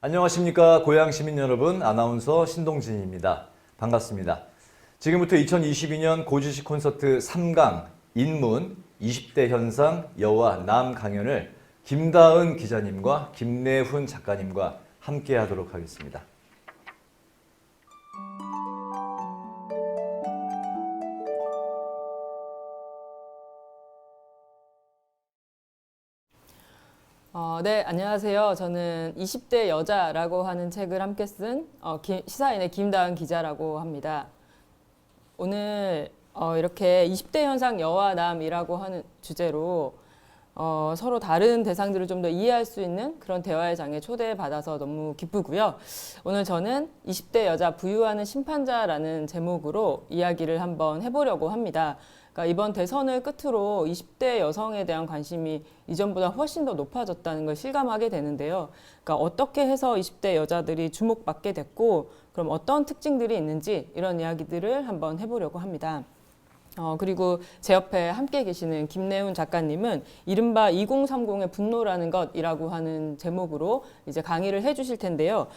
안녕하십니까 고향 시민 여러분, 아나운서 신동진입니다. 반갑습니다. 지금부터 2022년 고지식 콘서트 3강 인문 20대 현상 여와 남 강연을 김다은 기자님과 김내훈 작가님과 함께 하도록 하겠습니다. 네, 안녕하세요. 저는 20대 여자라고 하는 책을 함께 쓴 시사인의 김다은 기자라고 합니다. 오늘 이렇게 20대 현상 여와 남이라고 하는 주제로 서로 다른 대상들을 좀 더 이해할 수 있는 그런 대화의 장에 초대받아서 너무 기쁘고요. 오늘 저는 20대 여자 부유하는 심판자라는 제목으로 이야기를 한번 해보려고 합니다. 그러니까 이번 대선을 끝으로 20대 여성에 대한 관심이 이전보다 훨씬 더 높아졌다는 걸 실감하게 되는데요. 그러니까 어떻게 해서 20대 여자들이 주목받게 됐고, 그럼 어떤 특징들이 있는지 이런 이야기들을 한번 해보려고 합니다. 그리고 제 옆에 함께 계시는 김내훈 작가님은 이른바 2030의 분노라는 것이라고 하는 제목으로 이제 강의를 해주실 텐데요.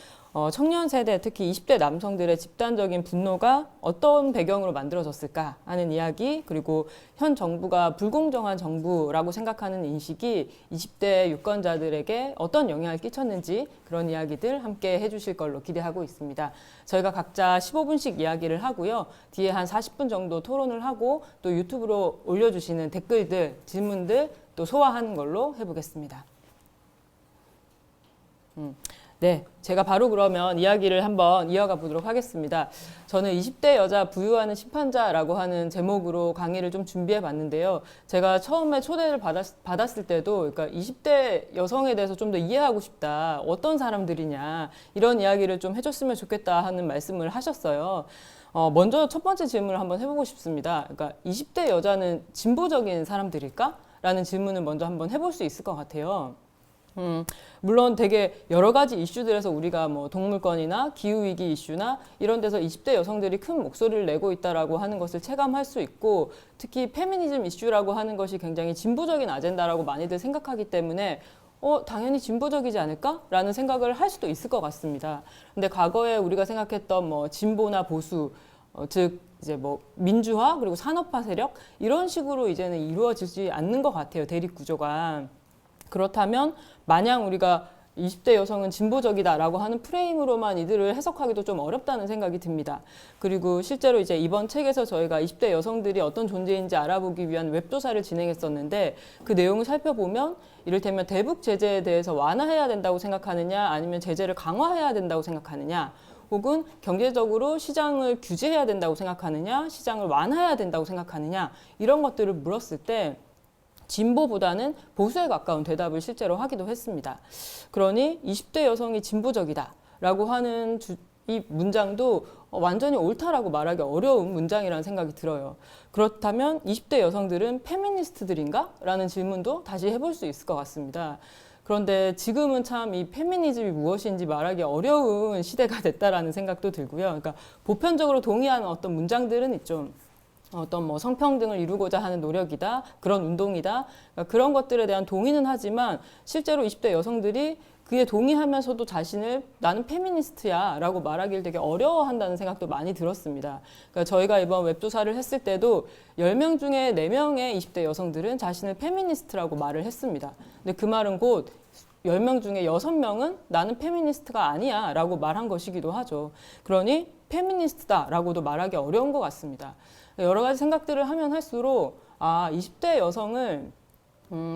청년 세대, 특히 20대 남성들의 집단적인 분노가 어떤 배경으로 만들어졌을까 하는 이야기, 그리고 현 정부가 불공정한 정부라고 생각하는 인식이 20대 유권자들에게 어떤 영향을 끼쳤는지 그런 이야기들 함께 해주실 걸로 기대하고 있습니다. 저희가 각자 15분씩 이야기를 하고요. 뒤에 한 40분 정도 토론을 하고 또 유튜브로 올려주시는 댓글들, 질문들 또 소화하는 걸로 해보겠습니다. 네, 제가 바로 그러면 이야기를 한번 이어가 보도록 하겠습니다. 저는 20대 여자 부유하는 심판자라고 하는 제목으로 강의를 좀 준비해 봤는데요. 제가 처음에 초대를 받았을 때도 그러니까 20대 여성에 대해서 좀 더 이해하고 싶다. 어떤 사람들이냐. 이런 이야기를 좀 해줬으면 좋겠다 하는 말씀을 하셨어요. 먼저 첫 번째 질문을 한번 해보고 싶습니다. 그러니까 20대 여자는 진보적인 사람들일까? 라는 질문을 먼저 한번 해볼 수 있을 것 같아요. 물론 되게 여러 가지 이슈들에서 우리가 뭐 동물권이나 기후위기 이슈나 이런 데서 20대 여성들이 큰 목소리를 내고 있다라고 하는 것을 체감할 수 있고, 특히 페미니즘 이슈라고 하는 것이 굉장히 진보적인 아젠다라고 많이들 생각하기 때문에 당연히 진보적이지 않을까라는 생각을 할 수도 있을 것 같습니다. 근데 과거에 우리가 생각했던 뭐 진보나 보수, 즉 이제 뭐 민주화 그리고 산업화 세력 이런 식으로 이제는 이루어지지 않는 것 같아요. 대립 구조가. 그렇다면 마냥 우리가 20대 여성은 진보적이다라고 하는 프레임으로만 이들을 해석하기도 좀 어렵다는 생각이 듭니다. 그리고 실제로 이제 이번 책에서 저희가 20대 여성들이 어떤 존재인지 알아보기 위한 웹조사를 진행했었는데, 그 내용을 살펴보면 이를테면 대북 제재에 대해서 완화해야 된다고 생각하느냐, 아니면 제재를 강화해야 된다고 생각하느냐, 혹은 경제적으로 시장을 규제해야 된다고 생각하느냐, 시장을 완화해야 된다고 생각하느냐, 이런 것들을 물었을 때 진보보다는 보수에 가까운 대답을 실제로 하기도 했습니다. 그러니 20대 여성이 진보적이다라고 하는 이 문장도 완전히 옳다라고 말하기 어려운 문장이라는 생각이 들어요. 그렇다면 20대 여성들은 페미니스트들인가? 라는 질문도 다시 해볼 수 있을 것 같습니다. 그런데 지금은 참 이 페미니즘이 무엇인지 말하기 어려운 시대가 됐다라는 생각도 들고요. 그러니까 보편적으로 동의하는 어떤 문장들은 있죠. 어떤 뭐 성평등을 이루고자 하는 노력이다, 그런 운동이다, 그러니까 그런 것들에 대한 동의는 하지만 실제로 20대 여성들이 그에 동의하면서도 자신을 나는 페미니스트야 라고 말하기를 되게 어려워한다는 생각도 많이 들었습니다. 그러니까 저희가 이번 웹조사를 했을 때도 10명 중에 4명의 20대 여성들은 자신을 페미니스트라고 말을 했습니다. 근데 그 말은 곧 10명 중에 6명은 나는 페미니스트가 아니야 라고 말한 것이기도 하죠. 그러니 페미니스트다 라고도 말하기 어려운 것 같습니다. 여러 가지 생각들을 하면 할수록 20대 여성을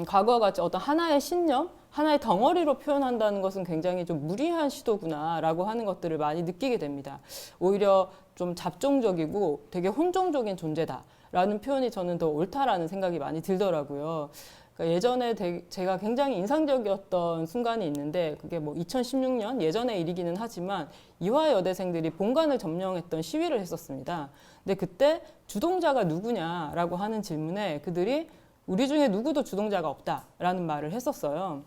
과거와 같이 어떤 하나의 신념, 하나의 덩어리로 표현한다는 것은 굉장히 좀 무리한 시도구나라고 하는 것들을 많이 느끼게 됩니다. 오히려 좀 잡종적이고 되게 혼종적인 존재다라는 표현이 저는 더 옳다라는 생각이 많이 들더라고요. 그러니까 예전에 제가 굉장히 인상적이었던 순간이 있는데, 그게 뭐 2016년 예전의 일이기는 하지만 이화 여대생들이 본관을 점령했던 시위를 했었습니다. 근데 그때 주동자가 누구냐라고 하는 질문에 그들이 우리 중에 누구도 주동자가 없다라는 말을 했었어요.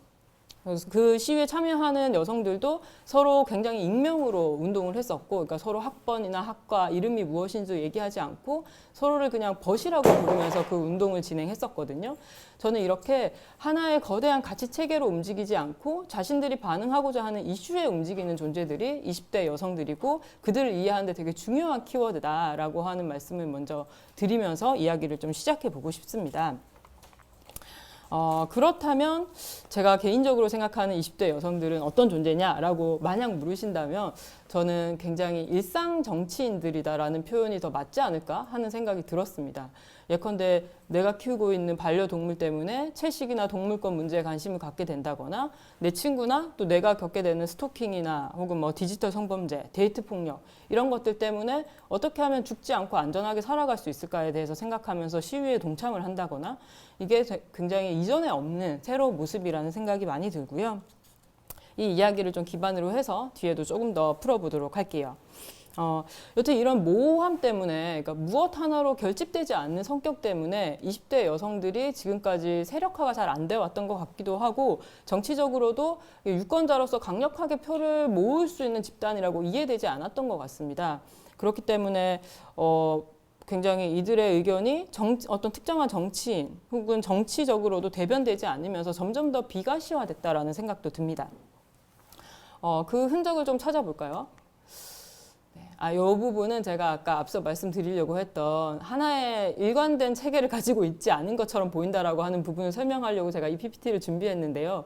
그래서 그 시위에 참여하는 여성들도 서로 굉장히 익명으로 운동을 했었고, 그러니까 서로 학번이나 학과 이름이 무엇인지 얘기하지 않고 서로를 그냥 벗이라고 부르면서 그 운동을 진행했었거든요. 저는 이렇게 하나의 거대한 가치 체계로 움직이지 않고 자신들이 반응하고자 하는 이슈에 움직이는 존재들이 20대 여성들이고 그들을 이해하는데 되게 중요한 키워드다라고 하는 말씀을 먼저 드리면서 이야기를 좀 시작해 보고 싶습니다. 그렇다면 제가 개인적으로 생각하는 20대 여성들은 어떤 존재냐라고 만약 물으신다면 저는 굉장히 일상 정치인들이다라는 표현이 더 맞지 않을까 하는 생각이 들었습니다. 예컨대 내가 키우고 있는 반려동물 때문에 채식이나 동물권 문제에 관심을 갖게 된다거나 내 친구나 또 내가 겪게 되는 스토킹이나 혹은 뭐 디지털 성범죄, 데이트 폭력 이런 것들 때문에 어떻게 하면 죽지 않고 안전하게 살아갈 수 있을까에 대해서 생각하면서 시위에 동참을 한다거나 이게 굉장히 이전에 없는 새로운 모습이라는 생각이 많이 들고요. 이 이야기를 좀 기반으로 해서 뒤에도 조금 더 풀어보도록 할게요. 여튼 이런 모호함 때문에, 그러니까 무엇 하나로 결집되지 않는 성격 때문에 20대 여성들이 지금까지 세력화가 잘 안 돼 왔던 것 같기도 하고 정치적으로도 유권자로서 강력하게 표를 모을 수 있는 집단이라고 이해되지 않았던 것 같습니다. 그렇기 때문에 굉장히 이들의 의견이 어떤 특정한 정치인 혹은 정치적으로도 대변되지 않으면서 점점 더 비가시화됐다라는 생각도 듭니다. 그 흔적을 좀 찾아볼까요? 이 부분은 제가 아까 앞서 말씀드리려고 했던 하나의 일관된 체계를 가지고 있지 않은 것처럼 보인다라고 하는 부분을 설명하려고 제가 이 PPT를 준비했는데요.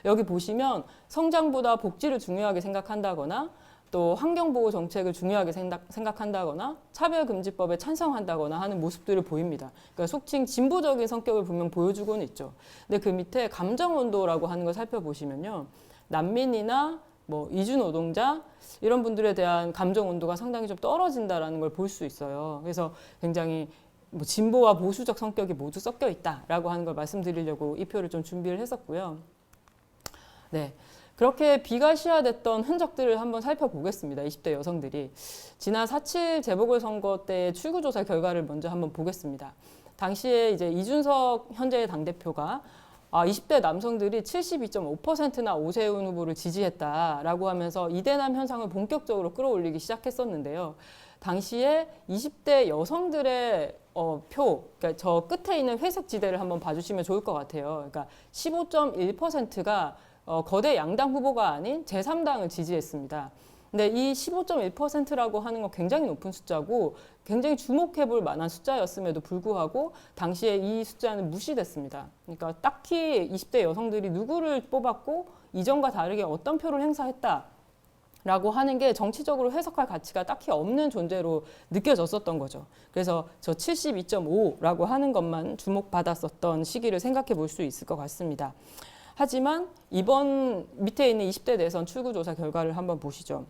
여기 보시면 성장보다 복지를 중요하게 생각한다거나 또 환경보호 정책을 중요하게 생각한다거나 차별금지법에 찬성한다거나 하는 모습들을 보입니다. 그러니까 속칭 진보적인 성격을 분명 보여주고는 있죠. 근데 그 밑에 감정온도라고 하는 걸 살펴보시면요. 난민이나 뭐 이주 노동자 이런 분들에 대한 감정 온도가 상당히 좀 떨어진다라는 걸 볼 수 있어요. 그래서 굉장히 뭐 진보와 보수적 성격이 모두 섞여 있다라고 하는 걸 말씀드리려고 이 표를 좀 준비를 했었고요. 네. 그렇게 비가시화됐던 흔적들을 한번 살펴보겠습니다. 20대 여성들이. 지난 4.7 재보궐선거 때의 출구조사 결과를 먼저 한번 보겠습니다. 당시에 이제 이준석 현재의 당대표가 20대 남성들이 72.5%나 오세훈 후보를 지지했다라고 하면서 이대남 현상을 본격적으로 끌어올리기 시작했었는데요. 당시에 20대 여성들의 표, 그러니까 저 끝에 있는 회색 지대를 한번 봐주시면 좋을 것 같아요. 그러니까 15.1%가 거대 양당 후보가 아닌 제3당을 지지했습니다. 근데 이 15.1%라고 하는 건 굉장히 높은 숫자고 굉장히 주목해 볼 만한 숫자였음에도 불구하고 당시에 이 숫자는 무시됐습니다. 그러니까 딱히 20대 여성들이 누구를 뽑았고 이전과 다르게 어떤 표를 행사했다라고 하는 게 정치적으로 해석할 가치가 딱히 없는 존재로 느껴졌었던 거죠. 그래서 저 72.5라고 하는 것만 주목받았었던 시기를 생각해 볼 수 있을 것 같습니다. 하지만 이번 밑에 있는 20대 대선 출구조사 결과를 한번 보시죠.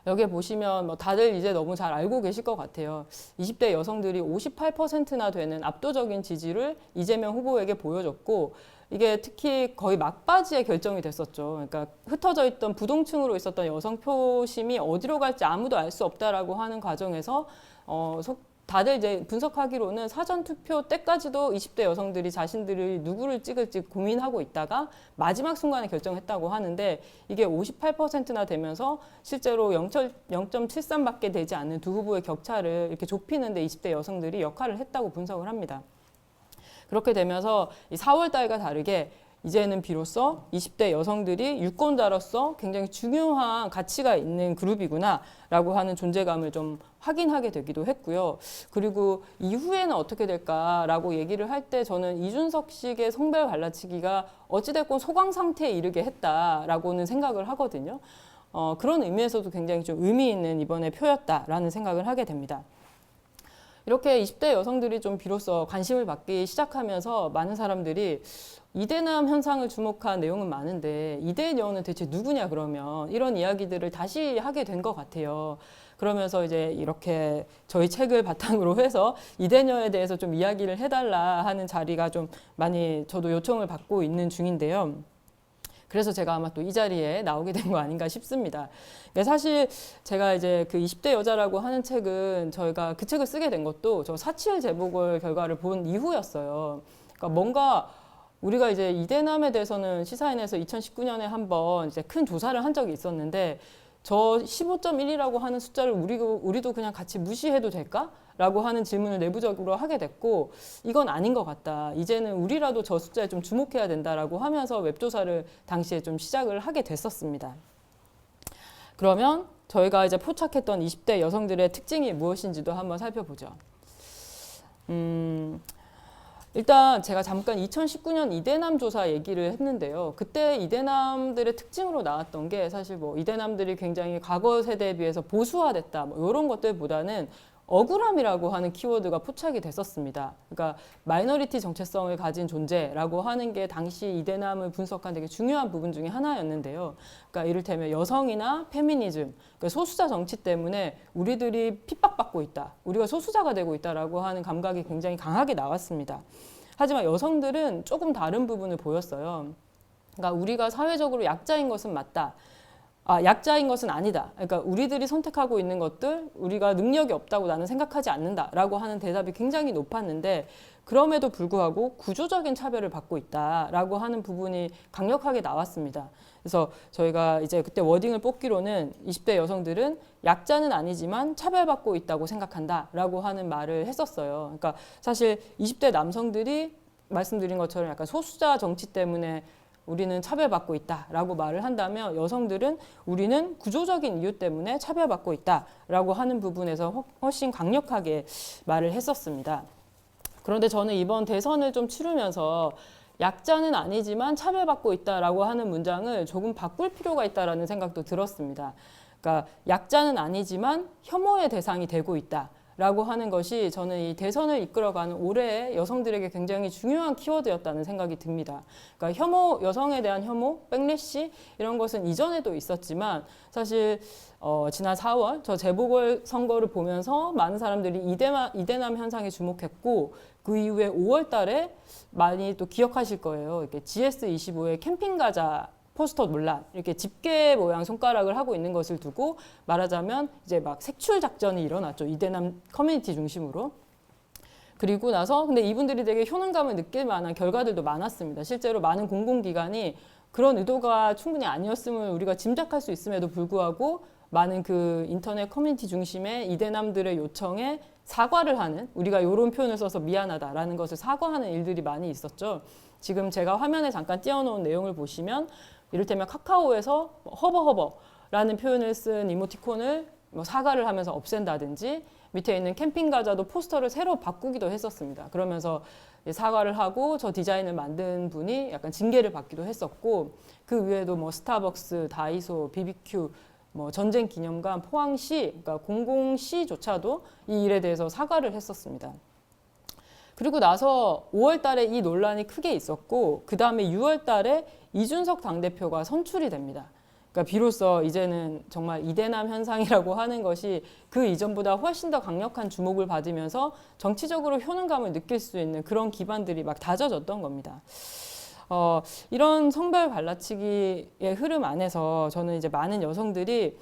여기에 보시면 뭐 다들 이제 너무 잘 알고 계실 것 같아요. 20대 여성들이 58%나 되는 압도적인 지지를 이재명 후보에게 보여줬고 이게 특히 거의 막바지에 결정이 됐었죠. 그러니까 흩어져 있던 부동층으로 있었던 여성 표심이 어디로 갈지 아무도 알 수 없다라고 하는 과정에서 다들 이제 분석하기로는 사전 투표 때까지도 20대 여성들이 자신들이 누구를 찍을지 고민하고 있다가 마지막 순간에 결정했다고 하는데 이게 58%나 되면서 실제로 0.73밖에 되지 않는 두 후보의 격차를 이렇게 좁히는데 20대 여성들이 역할을 했다고 분석을 합니다. 그렇게 되면서 4월 달과 다르게 이제는 비로소 20대 여성들이 유권자로서 굉장히 중요한 가치가 있는 그룹이구나라고 하는 존재감을 좀 확인하게 되기도 했고요. 그리고 이후에는 어떻게 될까라고 얘기를 할 때 저는 이준석식의 성별 갈라치기가 어찌됐건 소강 상태에 이르게 했다라고는 생각을 하거든요. 그런 의미에서도 굉장히 좀 의미 있는 이번에 표였다라는 생각을 하게 됩니다. 이렇게 20대 여성들이 좀 비로소 관심을 받기 시작하면서 많은 사람들이 이대남 현상을 주목한 내용은 많은데 이대녀는 대체 누구냐 그러면 이런 이야기들을 다시 하게 된 것 같아요. 그러면서 이제 이렇게 저희 책을 바탕으로 해서 이대녀에 대해서 좀 이야기를 해달라 하는 자리가 좀 많이 저도 요청을 받고 있는 중인데요. 그래서 제가 아마 또 이 자리에 나오게 된 거 아닌가 싶습니다. 사실 제가 이제 그 20대 여자라고 하는 책은 저희가 그 책을 쓰게 된 것도 저 4.7 재보궐 결과를 본 이후였어요. 그러니까 뭔가 우리가 이제 이대남에 대해서는 시사인에서 2019년에 한번 이제 큰 조사를 한 적이 있었는데 저 15.1이라고 하는 숫자를 우리도 그냥 같이 무시해도 될까? 라고 하는 질문을 내부적으로 하게 됐고 이건 아닌 것 같다. 이제는 우리라도 저 숫자에 좀 주목해야 된다라고 하면서 웹조사를 당시에 좀 시작을 하게 됐었습니다. 그러면 저희가 이제 포착했던 20대 여성들의 특징이 무엇인지도 한번 살펴보죠. 일단 제가 잠깐 2019년 이대남 조사 얘기를 했는데요. 그때 이대남들의 특징으로 나왔던 게 사실 뭐 이대남들이 굉장히 과거 세대에 비해서 보수화됐다 뭐 이런 것들보다는 억울함이라고 하는 키워드가 포착이 됐었습니다. 그러니까 마이너리티 정체성을 가진 존재라고 하는 게 당시 이대남을 분석한 되게 중요한 부분 중에 하나였는데요. 그러니까 이를테면 여성이나 페미니즘, 그러니까 소수자 정치 때문에 우리들이 핍박받고 있다, 우리가 소수자가 되고 있다라고 하는 감각이 굉장히 강하게 나왔습니다. 하지만 여성들은 조금 다른 부분을 보였어요. 그러니까 우리가 사회적으로 약자인 것은 맞다. 약자인 것은 아니다. 그러니까 우리들이 선택하고 있는 것들, 우리가 능력이 없다고 나는 생각하지 않는다라고 하는 대답이 굉장히 높았는데 그럼에도 불구하고 구조적인 차별을 받고 있다라고 하는 부분이 강력하게 나왔습니다. 그래서 저희가 이제 그때 워딩을 뽑기로는 20대 여성들은 약자는 아니지만 차별받고 있다고 생각한다라고 하는 말을 했었어요. 그러니까 사실 20대 남성들이 말씀드린 것처럼 약간 소수자 정치 때문에 우리는 차별받고 있다라고 말을 한다면 여성들은 우리는 구조적인 이유 때문에 차별받고 있다라고 하는 부분에서 훨씬 강력하게 말을 했었습니다. 그런데 저는 이번 대선을 좀 치르면서 약자는 아니지만 차별받고 있다라고 하는 문장을 조금 바꿀 필요가 있다라는 생각도 들었습니다. 그러니까 약자는 아니지만 혐오의 대상이 되고 있다. 라고 하는 것이 저는 이 대선을 이끌어가는 올해의 여성들에게 굉장히 중요한 키워드였다는 생각이 듭니다. 그러니까 혐오, 여성에 대한 혐오, 백래시 이런 것은 이전에도 있었지만 사실 지난 4월 저 재보궐선거를 보면서 많은 사람들이 이대남 현상에 주목했고 그 이후에 5월 달에 많이 또 기억하실 거예요. 이렇게 GS25의 캠핑 가자 포스터 논란, 이렇게 집게 모양 손가락을 하고 있는 것을 두고 말하자면 이제 막 색출 작전이 일어났죠. 이대남 커뮤니티 중심으로. 그리고 나서 근데 이분들이 되게 효능감을 느낄 만한 결과들도 많았습니다. 실제로 많은 공공기관이 그런 의도가 충분히 아니었음을 우리가 짐작할 수 있음에도 불구하고 많은 그 인터넷 커뮤니티 중심의 이대남들의 요청에 사과를 하는, 우리가 이런 표현을 써서 미안하다라는 것을 사과하는 일들이 많이 있었죠. 지금 제가 화면에 잠깐 띄워놓은 내용을 보시면 이를테면 카카오에서 허버허버라는 표현을 쓴 이모티콘을 사과를 하면서 없앤다든지 밑에 있는 캠핑 가자도 포스터를 새로 바꾸기도 했었습니다. 그러면서 사과를 하고 저 디자인을 만든 분이 약간 징계를 받기도 했었고 그 외에도 뭐 스타벅스, 다이소, BBQ, 뭐 전쟁 기념관, 포항시, 그러니까 공공시조차도 이 일에 대해서 사과를 했었습니다. 그리고 나서 5월 달에 이 논란이 크게 있었고 그 다음에 6월 달에 이준석 당대표가 선출이 됩니다. 그러니까 비로소 이제는 정말 이대남 현상이라고 하는 것이 그 이전보다 훨씬 더 강력한 주목을 받으면서 정치적으로 효능감을 느낄 수 있는 그런 기반들이 막 다져졌던 겁니다. 이런 성별 갈라치기의 흐름 안에서 저는 이제 많은 여성들이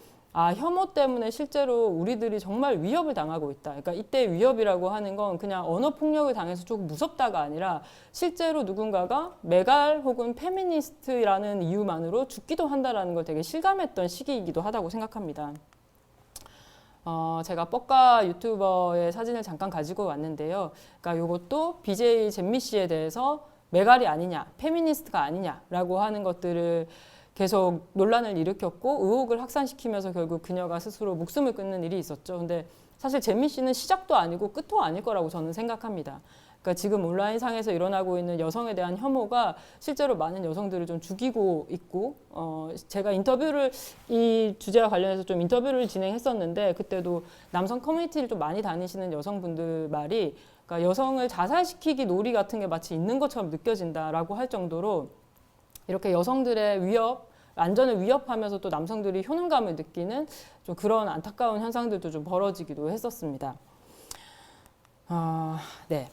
혐오 때문에 실제로 우리들이 정말 위협을 당하고 있다. 그러니까 이때 위협이라고 하는 건 그냥 언어 폭력을 당해서 조금 무섭다가 아니라 실제로 누군가가 메갈 혹은 페미니스트라는 이유만으로 죽기도 한다라는 걸 되게 실감했던 시기이기도 하다고 생각합니다. 제가 뻑가 유튜버의 사진을 잠깐 가지고 왔는데요. 그러니까 이것도 BJ 잼미 씨에 대해서 메갈이 아니냐, 페미니스트가 아니냐라고 하는 것들을 계속 논란을 일으켰고 의혹을 확산시키면서 결국 그녀가 스스로 목숨을 끊는 일이 있었죠. 근데 사실 잼미 씨는 시작도 아니고 끝도 아닐 거라고 저는 생각합니다. 그러니까 지금 온라인상에서 일어나고 있는 여성에 대한 혐오가 실제로 많은 여성들을 좀 죽이고 있고 제가 이 주제와 관련해서 좀 인터뷰를 진행했었는데 그때도 남성 커뮤니티를 좀 많이 다니시는 여성분들 말이 그러니까 여성을 자살시키기 놀이 같은 게 마치 있는 것처럼 느껴진다라고 할 정도로 이렇게 여성들의 위협, 안전을 위협하면서 또 남성들이 효능감을 느끼는 좀 그런 안타까운 현상들도 좀 벌어지기도 했었습니다. 네.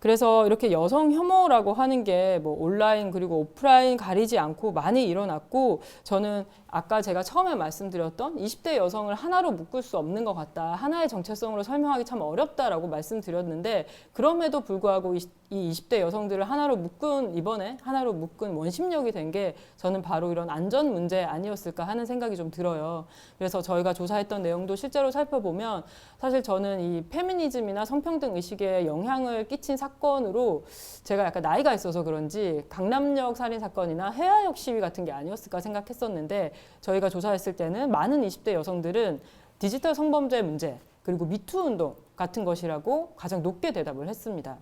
그래서 이렇게 여성 혐오라고 하는 게 뭐 온라인 그리고 오프라인 가리지 않고 많이 일어났고, 저는 아까 제가 처음에 말씀드렸던 20대 여성을 하나로 묶을 수 없는 것 같다, 하나의 정체성으로 설명하기 참 어렵다라고 말씀드렸는데, 그럼에도 불구하고 이 20대 여성들을 이번에 하나로 묶은 원심력이 된 게 저는 바로 이런 안전 문제 아니었을까 하는 생각이 좀 들어요. 그래서 저희가 조사했던 내용도 실제로 살펴보면 사실 저는 이 페미니즘이나 성평등 의식에 영향을 끼친 사건으로, 제가 약간 나이가 있어서 그런지 강남역 살인 사건이나 해화역 시위 같은 게 아니었을까 생각했었는데, 저희가 조사했을 때는 많은 20대 여성들은 디지털 성범죄 문제 그리고 미투 운동 같은 것이라고 가장 높게 대답을 했습니다.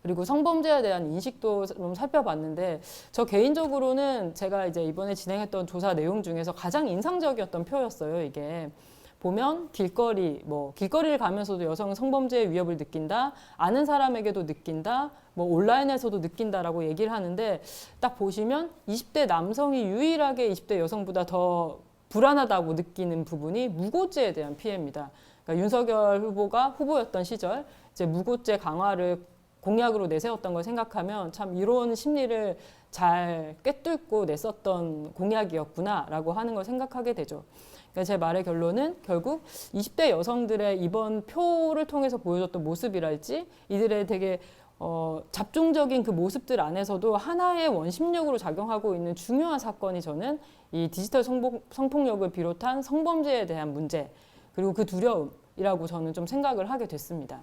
그리고 성범죄에 대한 인식도 좀 살펴봤는데, 저 개인적으로는 제가 이제 이번에 진행했던 조사 내용 중에서 가장 인상적이었던 표였어요. 이게 보면 길거리를 가면서도 여성은 성범죄의 위협을 느낀다, 아는 사람에게도 느낀다, 뭐 온라인에서도 느낀다라고 얘기를 하는데, 딱 보시면 20대 남성이 유일하게 20대 여성보다 더 불안하다고 느끼는 부분이 무고죄에 대한 피해입니다. 그러니까 윤석열 후보가 후보였던 시절 이제 무고죄 강화를 공약으로 내세웠던 걸 생각하면 참 이런 심리를 잘 꿰뚫고 냈었던 공약이었구나라고 하는 걸 생각하게 되죠. 그러니까 제 말의 결론은 결국 20대 여성들의 이번 표를 통해서 보여줬던 모습이랄지, 이들의 되게 잡종적인 그 모습들 안에서도 하나의 원심력으로 작용하고 있는 중요한 사건이, 저는 이 디지털 성폭력을 비롯한 성범죄에 대한 문제 그리고 그 두려움이라고 저는 좀 생각을 하게 됐습니다.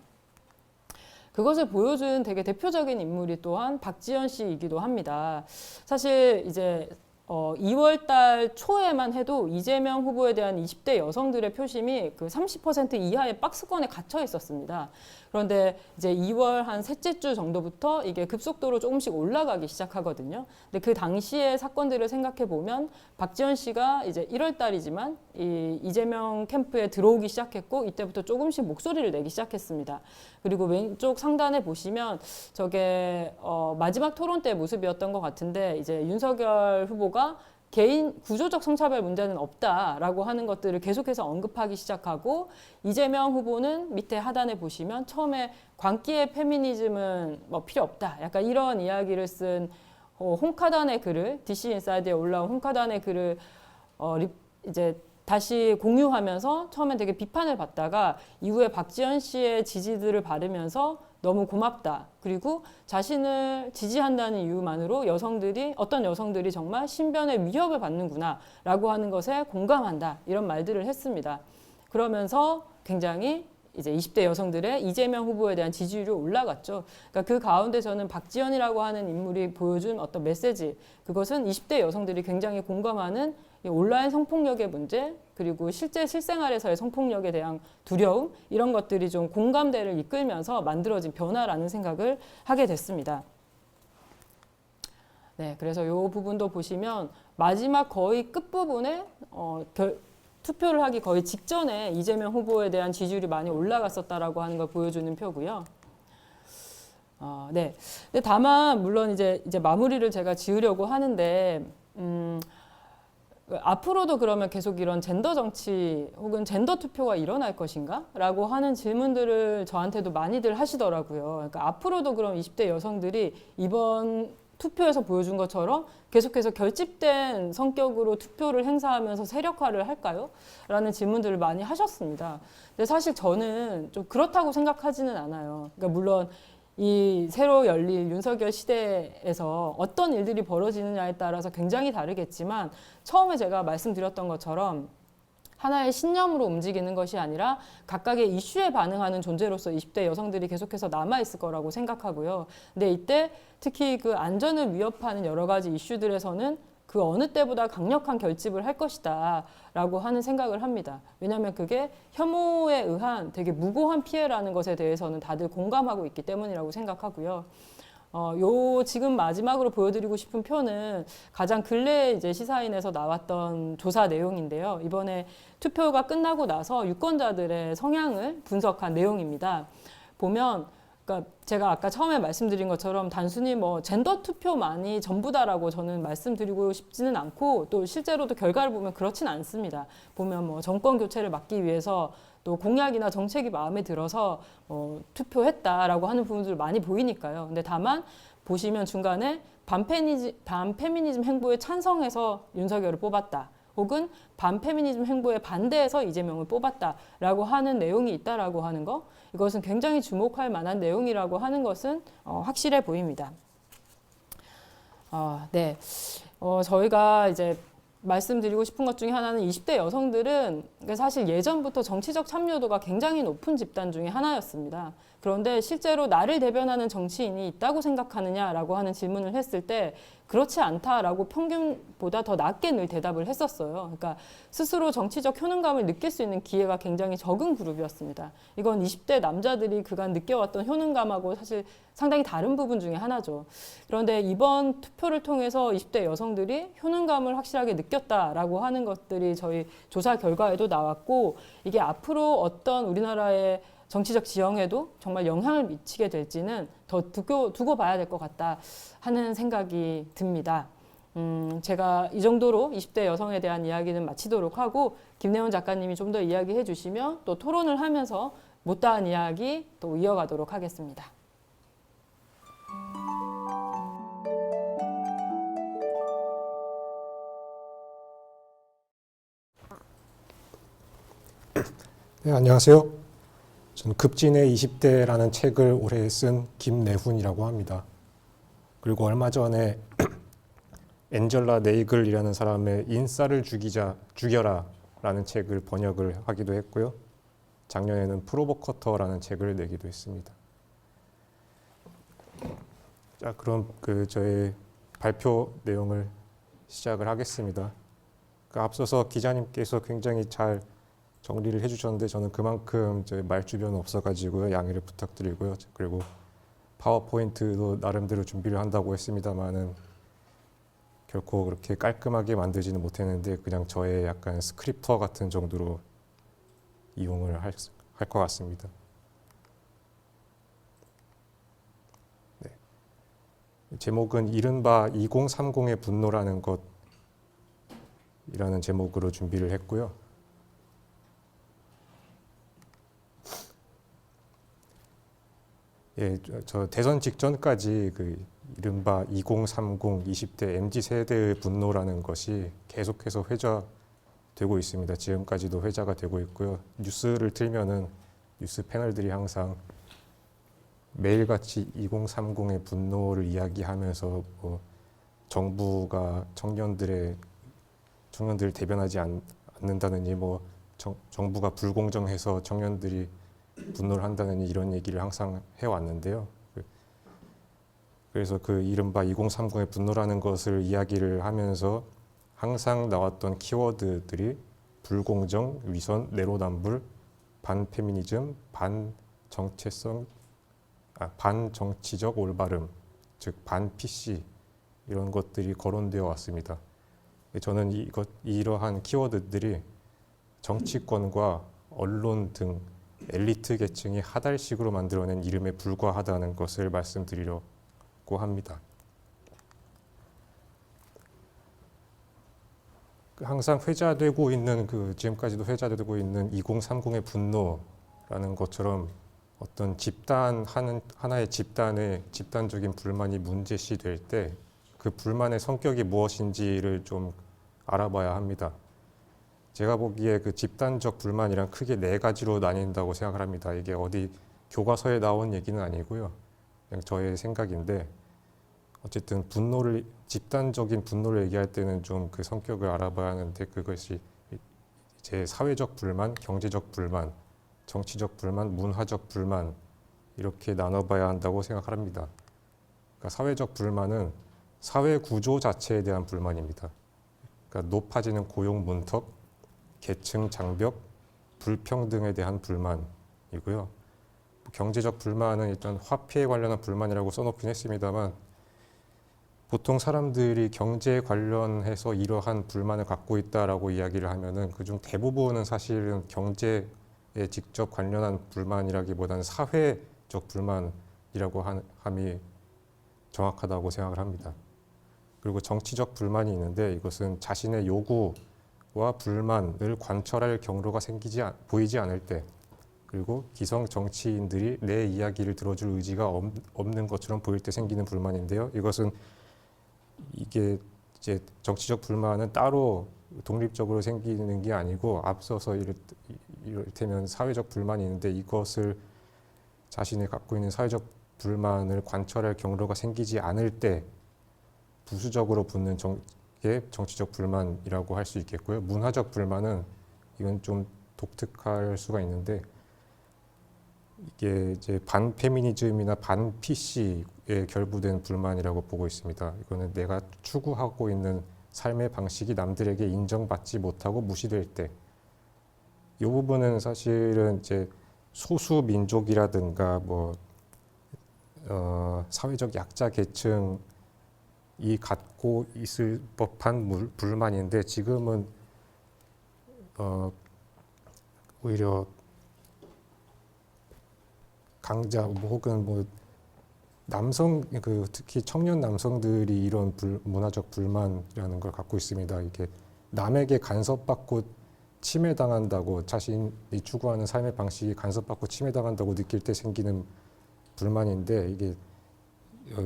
그것을 보여준 되게 대표적인 인물이 또한 박지원 씨이기도 합니다. 사실 이제 2월 달 초에만 해도 이재명 후보에 대한 20대 여성들의 표심이 그 30% 이하의 박스권에 갇혀 있었습니다. 그런데 이제 2월 한 셋째 주 정도부터 이게 급속도로 조금씩 올라가기 시작하거든요. 근데 그 당시의 사건들을 생각해 보면 박지원 씨가 이제 1월 달이지만 이재명 캠프에 들어오기 시작했고, 이때부터 조금씩 목소리를 내기 시작했습니다. 그리고 왼쪽 상단에 보시면 저게 마지막 토론 때 모습이었던 것 같은데, 이제 윤석열 후보가 개인 구조적 성차별 문제는 없다라고 하는 것들을 계속해서 언급하기 시작하고, 이재명 후보는 밑에 하단에 보시면 처음에 광기의 페미니즘은 뭐 필요 없다, 약간 이런 이야기를 쓴 홍카단의 글을, DC 인사이드에 올라온 홍카단의 글을 이제 다시 공유하면서 처음엔 되게 비판을 받다가 이후에 박지원 씨의 지지들을 받으면서 너무 고맙다, 그리고 자신을 지지한다는 이유만으로 어떤 여성들이 정말 신변의 위협을 받는구나 라고 하는 것에 공감한다, 이런 말들을 했습니다. 그러면서 굉장히 이제 20대 여성들의 이재명 후보에 대한 지지율이 올라갔죠. 그러니까 그 가운데 저는 박지원이라고 하는 인물이 보여준 어떤 메시지, 그것은 20대 여성들이 굉장히 공감하는 온라인 성폭력의 문제, 그리고 실제 실생활에서의 성폭력에 대한 두려움, 이런 것들이 좀 공감대를 이끌면서 만들어진 변화라는 생각을 하게 됐습니다. 네, 그래서 이 부분도 보시면 마지막 거의 끝부분에 투표를 하기 거의 직전에 이재명 후보에 대한 지지율이 많이 올라갔었다라고 하는 걸 보여주는 표고요. 네. 근데 다만 물론 이제 마무리를 제가 지으려고 하는데, 앞으로도 그러면 계속 이런 젠더 정치 혹은 젠더 투표가 일어날 것인가? 라고 하는 질문들을 저한테도 많이들 하시더라고요. 그러니까 앞으로도 그럼 20대 여성들이 이번 투표에서 보여준 것처럼 계속해서 결집된 성격으로 투표를 행사하면서 세력화를 할까요? 라는 질문들을 많이 하셨습니다. 근데 사실 저는 좀 그렇다고 생각하지는 않아요. 그러니까 물론 이 새로 열릴 윤석열 시대에서 어떤 일들이 벌어지느냐에 따라서 굉장히 다르겠지만, 처음에 제가 말씀드렸던 것처럼 하나의 신념으로 움직이는 것이 아니라 각각의 이슈에 반응하는 존재로서 20대 여성들이 계속해서 남아있을 거라고 생각하고요. 근데 이때 특히 그 안전을 위협하는 여러 가지 이슈들에서는 그 어느 때보다 강력한 결집을 할 것이다 라고 하는 생각을 합니다. 왜냐하면 그게 혐오에 의한 되게 무고한 피해라는 것에 대해서는 다들 공감하고 있기 때문이라고 생각하고요. 지금 마지막으로 보여드리고 싶은 표는 가장 근래에 이제 시사인에서 나왔던 조사 내용인데요. 이번에 투표가 끝나고 나서 유권자들의 성향을 분석한 내용입니다. 보면 그러니까 제가 아까 처음에 말씀드린 것처럼 단순히 뭐 젠더 투표만이 전부다라고 저는 말씀드리고 싶지는 않고, 또 실제로도 결과를 보면 그렇진 않습니다. 보면 뭐 정권 교체를 막기 위해서 또 공약이나 정책이 마음에 들어서 투표했다라고 하는 부분들 많이 보이니까요. 근데 다만 보시면 중간에 반페미니즘 행보에 찬성해서 윤석열을 뽑았다. 혹은 반페미니즘 행보에 반대해서 이재명을 뽑았다라고 하는 내용이 있다라고 하는 거, 이것은 굉장히 주목할 만한 내용이라고 하는 것은 확실해 보입니다. 네, 저희가 이제 말씀드리고 싶은 것 중에 하나는 20대 여성들은 사실 예전부터 정치적 참여도가 굉장히 높은 집단 중에 하나였습니다. 그런데 실제로 나를 대변하는 정치인이 있다고 생각하느냐라고 하는 질문을 했을 때 그렇지 않다라고 평균보다 더 낮게 늘 대답을 했었어요. 그러니까 스스로 정치적 효능감을 느낄 수 있는 기회가 굉장히 적은 그룹이었습니다. 이건 20대 남자들이 그간 느껴왔던 효능감하고 사실 상당히 다른 부분 중에 하나죠. 그런데 이번 투표를 통해서 20대 여성들이 효능감을 확실하게 느꼈다라고 하는 것들이 저희 조사 결과에도 나왔고, 이게 앞으로 어떤 우리나라의 정치적 지형에도 정말 영향을 미치게 될지는 더 두고 봐야 될 것 같다 하는 생각이 듭니다. 제가 이 정도로 20대 여성에 대한 이야기는 마치도록 하고, 김내원 작가님이 좀 더 이야기해 주시면 또 토론을 하면서 못다한 이야기 또 이어가도록 하겠습니다. 네, 안녕하세요. 저는 급진의 20대라는 책을 올해 쓴 김내훈이라고 합니다. 그리고 얼마 전에 엔젤라 네이글이라는 사람의 인싸를 죽여라 라는 책을 번역을 하기도 했고요. 작년에는 프로보커터라는 책을 내기도 했습니다. 자, 그럼 저의 발표 내용을 시작을 하겠습니다. 앞서서 기자님께서 굉장히 잘 정리를 해주셨는데 저는 그만큼 말주변은 없어가지고요. 양해를 부탁드리고요. 그리고 파워포인트도 나름대로 준비를 한다고 했습니다만은 결코 그렇게 깔끔하게 만들지는 못했는데 그냥 저의 약간 스크립터 같은 정도로 이용을 할 것 같습니다. 네. 제목은 이른바 2030의 분노라는 것이라는 제목으로 준비를 했고요. 예, 저 대선 직전까지 이른바 2030 20대 MZ세대의 분노라는 것이 계속해서 회자되고 있습니다. 지금까지도 회자가 되고 있고요. 뉴스를 틀면은 뉴스 패널들이 항상 매일같이 2030의 분노를 이야기하면서 정부가 청년들을 대변하지 않는다느니 정부가 불공정해서 청년들이 분노를 한다는 이런 얘기를 항상 해왔는데요. 그래서 이른바 2030의 분노라는 것을 이야기를 하면서 항상 나왔던 키워드들이 불공정, 위선, 내로남불, 반페미니즘, 반정치적 올바름, 즉 반PC 이런 것들이 거론되어 왔습니다. 저는 이러한 키워드들이 정치권과 언론 등 엘리트 계층이 하달식으로 만들어낸 이름에 불과하다는 것을 말씀드리려고 합니다. 항상 회자되고 있는 지금까지도 회자되고 있는 2030의 분노라는 것처럼 어떤 하나의 집단적인 불만이 문제시될 때 그 불만의 성격이 무엇인지를 좀 알아봐야 합니다. 제가 보기에 집단적 불만이란 크게 4가지로 나뉜다고 생각을 합니다. 이게 어디 교과서에 나온 얘기는 아니고요. 그냥 저의 생각인데 어쨌든 집단적인 분노를 얘기할 때는 좀 그 성격을 알아봐야 하는데 그것이 제 사회적 불만, 경제적 불만, 정치적 불만, 문화적 불만 이렇게 나눠봐야 한다고 생각합니다. 그러니까 사회적 불만은 사회 구조 자체에 대한 불만입니다. 그러니까 높아지는 고용 문턱, 계층 장벽, 불평등에 대한 불만이고요. 경제적 불만은 일단 화폐에 관련한 불만이라고 써놓긴 했습니다만 보통 사람들이 경제에 관련해서 이러한 불만을 갖고 있다라고 이야기를 하면은 그중 대부분은 사실은 경제에 직접 관련한 불만이라기보다는 사회적 불만이라고 함이 정확하다고 생각을 합니다. 그리고 정치적 불만이 있는데 이것은 자신의 요구 불만을 관철할 경로가 보이지 않을 때, 그리고 기성 정치인들이 내 이야기를 들어줄 의지가 없는 것처럼 보일 때 생기는 불만인데요. 이게 이제 정치적 불만은 따로 독립적으로 생기는 게 아니고 앞서서 이를테면 사회적 불만이 있는데 이것을 자신이 갖고 있는 사회적 불만을 관철할 경로가 생기지 않을 때 부수적으로 붙는 게 정치적 불만이라고 할 수 있겠고요. 문화적 불만은 이건 좀 독특할 수가 있는데 이게 이제 반페미니즘이나 반 PC에 결부된 불만이라고 보고 있습니다. 이거는 내가 추구하고 있는 삶의 방식이 남들에게 인정받지 못하고 무시될 때, 이 부분은 사실은 이제 소수 민족이라든가 사회적 약자 계층이 갖고 있을 법한 불만인데 지금은 오히려 강자 혹은 특히 청년 남성들이 이런 문화적 불만이라는 걸 갖고 있습니다. 이게 남에게 간섭받고 침해당한다고, 자신이 추구하는 삶의 방식이 간섭받고 침해당한다고 느낄 때 생기는 불만인데, 이게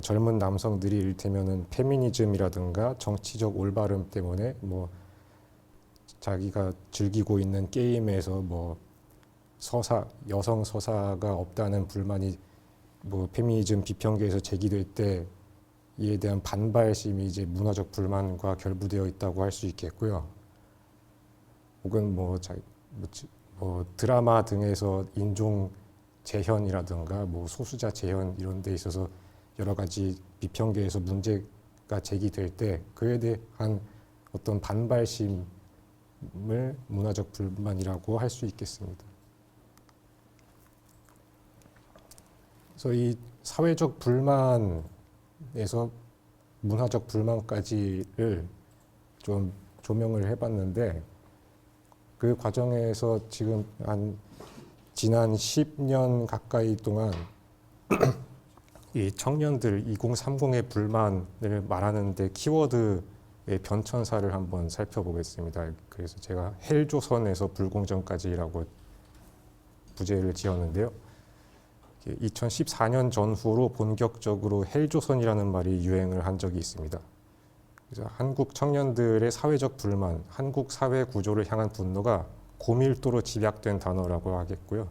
젊은 남성들이 이를테면은 페미니즘이라든가 정치적 올바름 때문에 자기가 즐기고 있는 게임에서 여성 서사가 없다는 불만이 페미니즘 비평계에서 제기될 때 이에 대한 반발심이 이제 문화적 불만과 결부되어 있다고 할 수 있겠고요. 혹은 드라마 등에서 인종 재현이라든가 소수자 재현 이런 데 있어서 여러 가지 비평계에서 문제가 제기될 때 그에 대한 어떤 반발심을 문화적 불만이라고 할 수 있겠습니다. 그래서 이 사회적 불만에서 문화적 불만까지를 좀 조명을 해봤는데, 그 과정에서 지금 지난 10년 가까이 동안 이 청년들 2030의 불만을 말하는데 키워드의 변천사를 한번 살펴보겠습니다. 그래서 제가 헬조선에서 불공정까지라고 부제를 지었는데요. 2014년 전후로 본격적으로 헬조선이라는 말이 유행을 한 적이 있습니다. 그래서 한국 청년들의 사회적 불만, 한국 사회 구조를 향한 분노가 고밀도로 집약된 단어라고 하겠고요.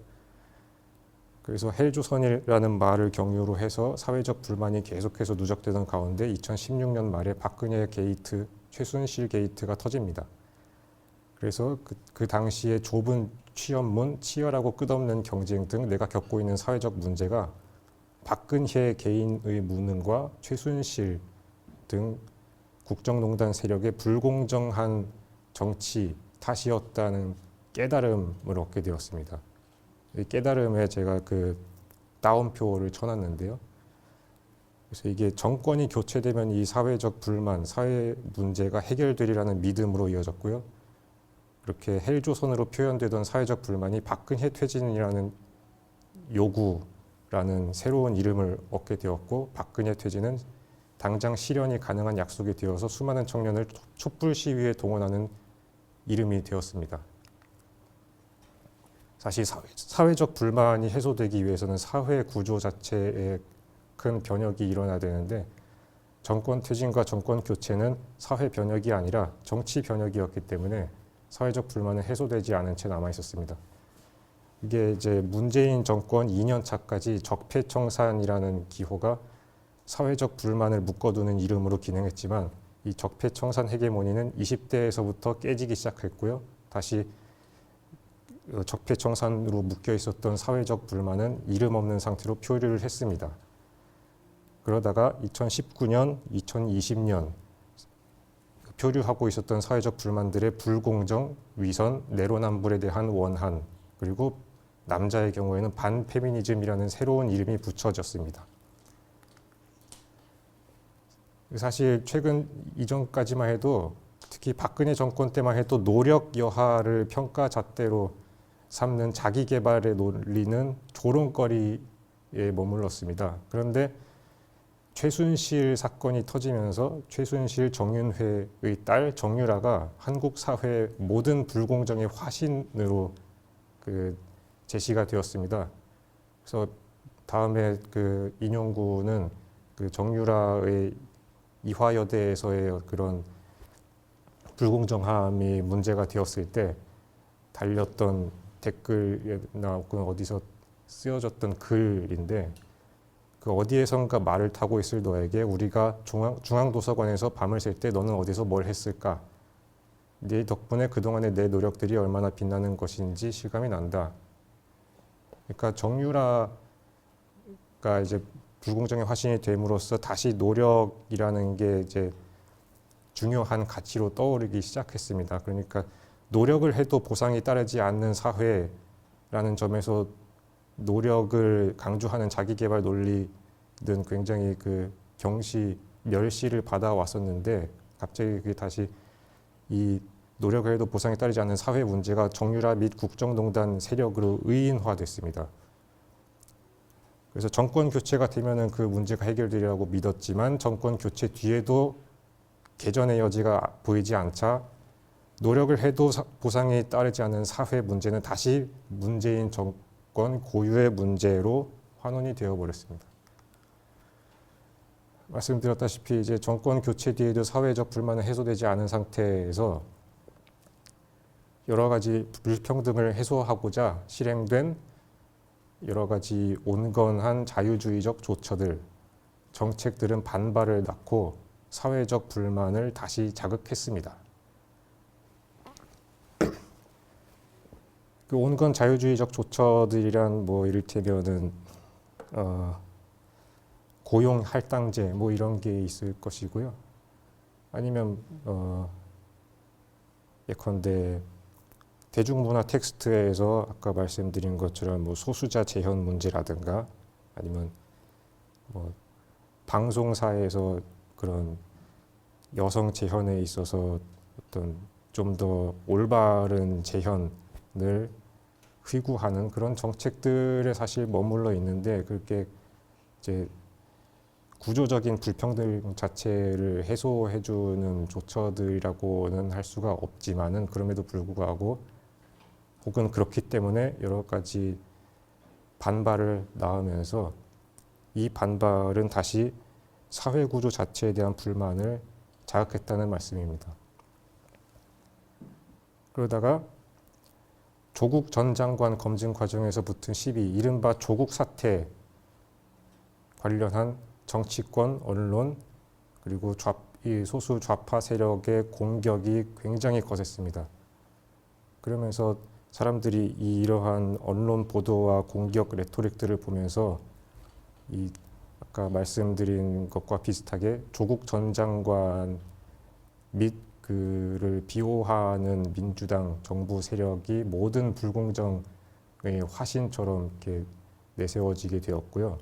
그래서 헬조선이라는 말을 경유로 해서 사회적 불만이 계속해서 누적되던 가운데 2016년 말에 박근혜 게이트, 최순실 게이트가 터집니다. 그래서 그 당시에 좁은 취업문, 치열하고 끝없는 경쟁 등 내가 겪고 있는 사회적 문제가 박근혜 개인의 무능과 최순실 등 국정농단 세력의 불공정한 정치 탓이었다는 깨달음을 얻게 되었습니다. 이 깨달음에 제가 따옴표를 쳐놨는데요. 그래서 이게 정권이 교체되면 이 사회적 불만, 사회 문제가 해결되리라는 믿음으로 이어졌고요. 그렇게 헬조선으로 표현되던 사회적 불만이 박근혜 퇴진이라는 요구라는 새로운 이름을 얻게 되었고, 박근혜 퇴진은 당장 실현이 가능한 약속이 되어서 수많은 청년을 촛불 시위에 동원하는 이름이 되었습니다. 사실 사회적 불만이 해소되기 위해서는 사회 구조 자체에 큰 변혁이 일어나야 되는데, 정권 퇴진과 정권 교체는 사회 변혁이 아니라 정치 변혁이었기 때문에 사회적 불만은 해소되지 않은 채 남아 있었습니다. 이게 이제 문재인 정권 2년 차까지 적폐청산이라는 기호가 사회적 불만을 묶어두는 이름으로 기능했지만, 이 적폐청산 헤게모니는 20대에서부터 깨지기 시작했고요. 다시 적폐청산으로 묶여 있었던 사회적 불만은 이름 없는 상태로 표류를 했습니다. 그러다가 2019년, 2020년 표류하고 있었던 사회적 불만들의 불공정, 위선, 내로남불에 대한 원한, 그리고 남자의 경우에는 반페미니즘이라는 새로운 이름이 붙여졌습니다. 사실 최근 이전까지만 해도, 특히 박근혜 정권 때만 해도 노력 여하를 평가잣대로 삼는 자기개발의 논리는 조롱거리에 머물렀습니다. 그런데 최순실 사건이 터지면서 최순실 정윤회의 딸 정유라가 한국 사회 모든 불공정의 화신으로 그 제시가 되었습니다. 그래서 다음에 그 인용구는 그 정유라의 이화여대에서의 그런 불공정함이 문제가 되었을 때 달렸던 댓글이나 혹은 어디서 쓰여졌던 글인데, 그 어디에선가 말을 타고 있을 너에게 우리가 중앙도서관에서 밤을 샐 때 너는 어디서 뭘 했을까? 네 덕분에 그동안의 내 노력들이 얼마나 빛나는 것인지 실감이 난다. 그러니까 정유라가 이제 불공정의 화신이 됨으로써 다시 노력이라는 게 이제 중요한 가치로 떠오르기 시작했습니다. 그러니까 노력을 해도 보상이 따르지 않는 사회라는 점에서 노력을 강조하는 자기개발 논리는 굉장히 그 멸시를 받아왔었는데, 갑자기 그게 다시 이 노력을 해도 보상이 따르지 않는 사회 문제가 정유라 및 국정농단 세력으로 의인화됐습니다. 그래서 정권 교체가 되면은 그 문제가 해결되리라고 믿었지만 정권 교체 뒤에도 개전의 여지가 보이지 않자 노력을 해도 보상이 따르지 않는 사회 문제는 다시 문재인 정권 고유의 문제로 환원이 되어버렸습니다. 말씀드렸다시피 이제 정권 교체 뒤에도 사회적 불만은 해소되지 않은 상태에서 여러 가지 불평등을 해소하고자 실행된 여러 가지 온건한 자유주의적 조처들, 정책들은 반발을 낳고 사회적 불만을 다시 자극했습니다. 그 온건 자유주의적 조처들이란 뭐 이를테면은 고용 할당제 뭐 이런 게 있을 것이고요. 아니면 예컨대 대중문화 텍스트에서 아까 말씀드린 것처럼 뭐 소수자 재현 문제라든가, 아니면 뭐 방송사에서 그런 여성 재현에 있어서 어떤 좀 더 올바른 재현을 회구하는 그런 정책들에 사실 머물러 있는데, 그렇게 이제 구조적인 불평등 자체를 해소해주는 조처들이라고는 할 수가 없지만은, 그럼에도 불구하고 혹은 그렇기 때문에 여러 가지 반발을 낳으면서 이 반발은 다시 사회 구조 자체에 대한 불만을 자극했다는 말씀입니다. 그러다가 조국 전 장관 검증 과정에서 붙은 시비, 이른바 조국 사태 관련한 정치권, 언론, 그리고 이 소수 좌파 세력의 공격이 굉장히 거셌습니다. 그러면서 사람들이 이러한 언론 보도와 공격 레토릭들을 보면서 이 아까 말씀드린 것과 비슷하게 조국 전 장관 및 그를 비호하는 민주당 정부 세력이 모든 불공정의 화신처럼 이렇게 내세워지게 되었고요.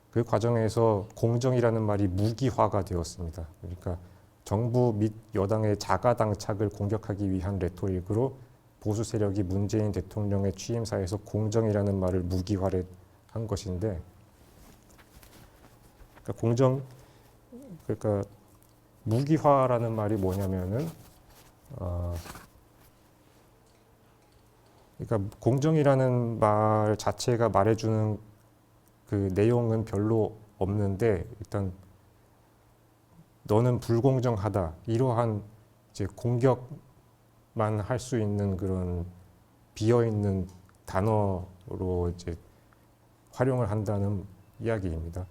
그 과정에서 공정이라는 말이 무기화가 되었습니다. 그러니까 정부 및 여당의 자가당착을 공격하기 위한 레토릭으로 보수 세력이 문재인 대통령의 취임사에서 공정이라는 말을 무기화를 한 것인데, 그러니까 무기화라는 말이 뭐냐면은 그러니까 공정이라는 말 자체가 말해주는 그 내용은 별로 없는데, 일단 너는 불공정하다, 이러한 이제 공격만 할 수 있는 그런 비어 있는 단어로 이제 활용을 한다는 이야기입니다.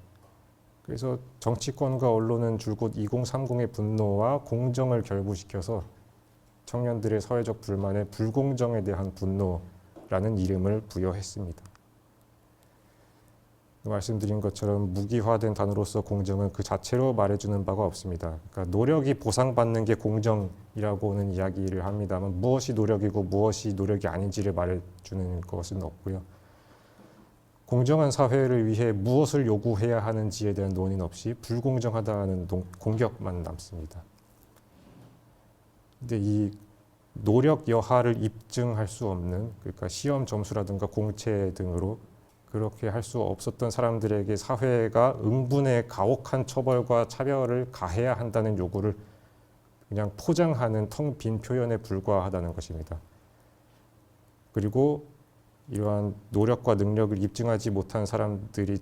그래서 정치권과 언론은 줄곧 2030의 분노와 공정을 결부시켜서 청년들의 사회적 불만에 불공정에 대한 분노라는 이름을 부여했습니다. 말씀드린 것처럼 무기화된 단어로서 공정은 그 자체로 말해주는 바가 없습니다. 그러니까 노력이 보상받는 게 공정이라고는 이야기를 합니다만, 무엇이 노력이고 무엇이 노력이 아닌지를 말해주는 것은 없고요. 공정한 사회를 위해 무엇을 요구해야 하는지에 대한 논의는 없이 불공정하다는 공격만 남습니다. 근데 이 노력 여하를 입증할 수 없는, 그러니까 시험 점수라든가 공채 등으로 그렇게 할 수 없었던 사람들에게 사회가 응분의 가혹한 처벌과 차별을 가해야 한다는 요구를 그냥 포장하는 텅 빈 표현에 불과하다는 것입니다. 그리고 이러한 노력과 능력을 입증하지 못한 사람들이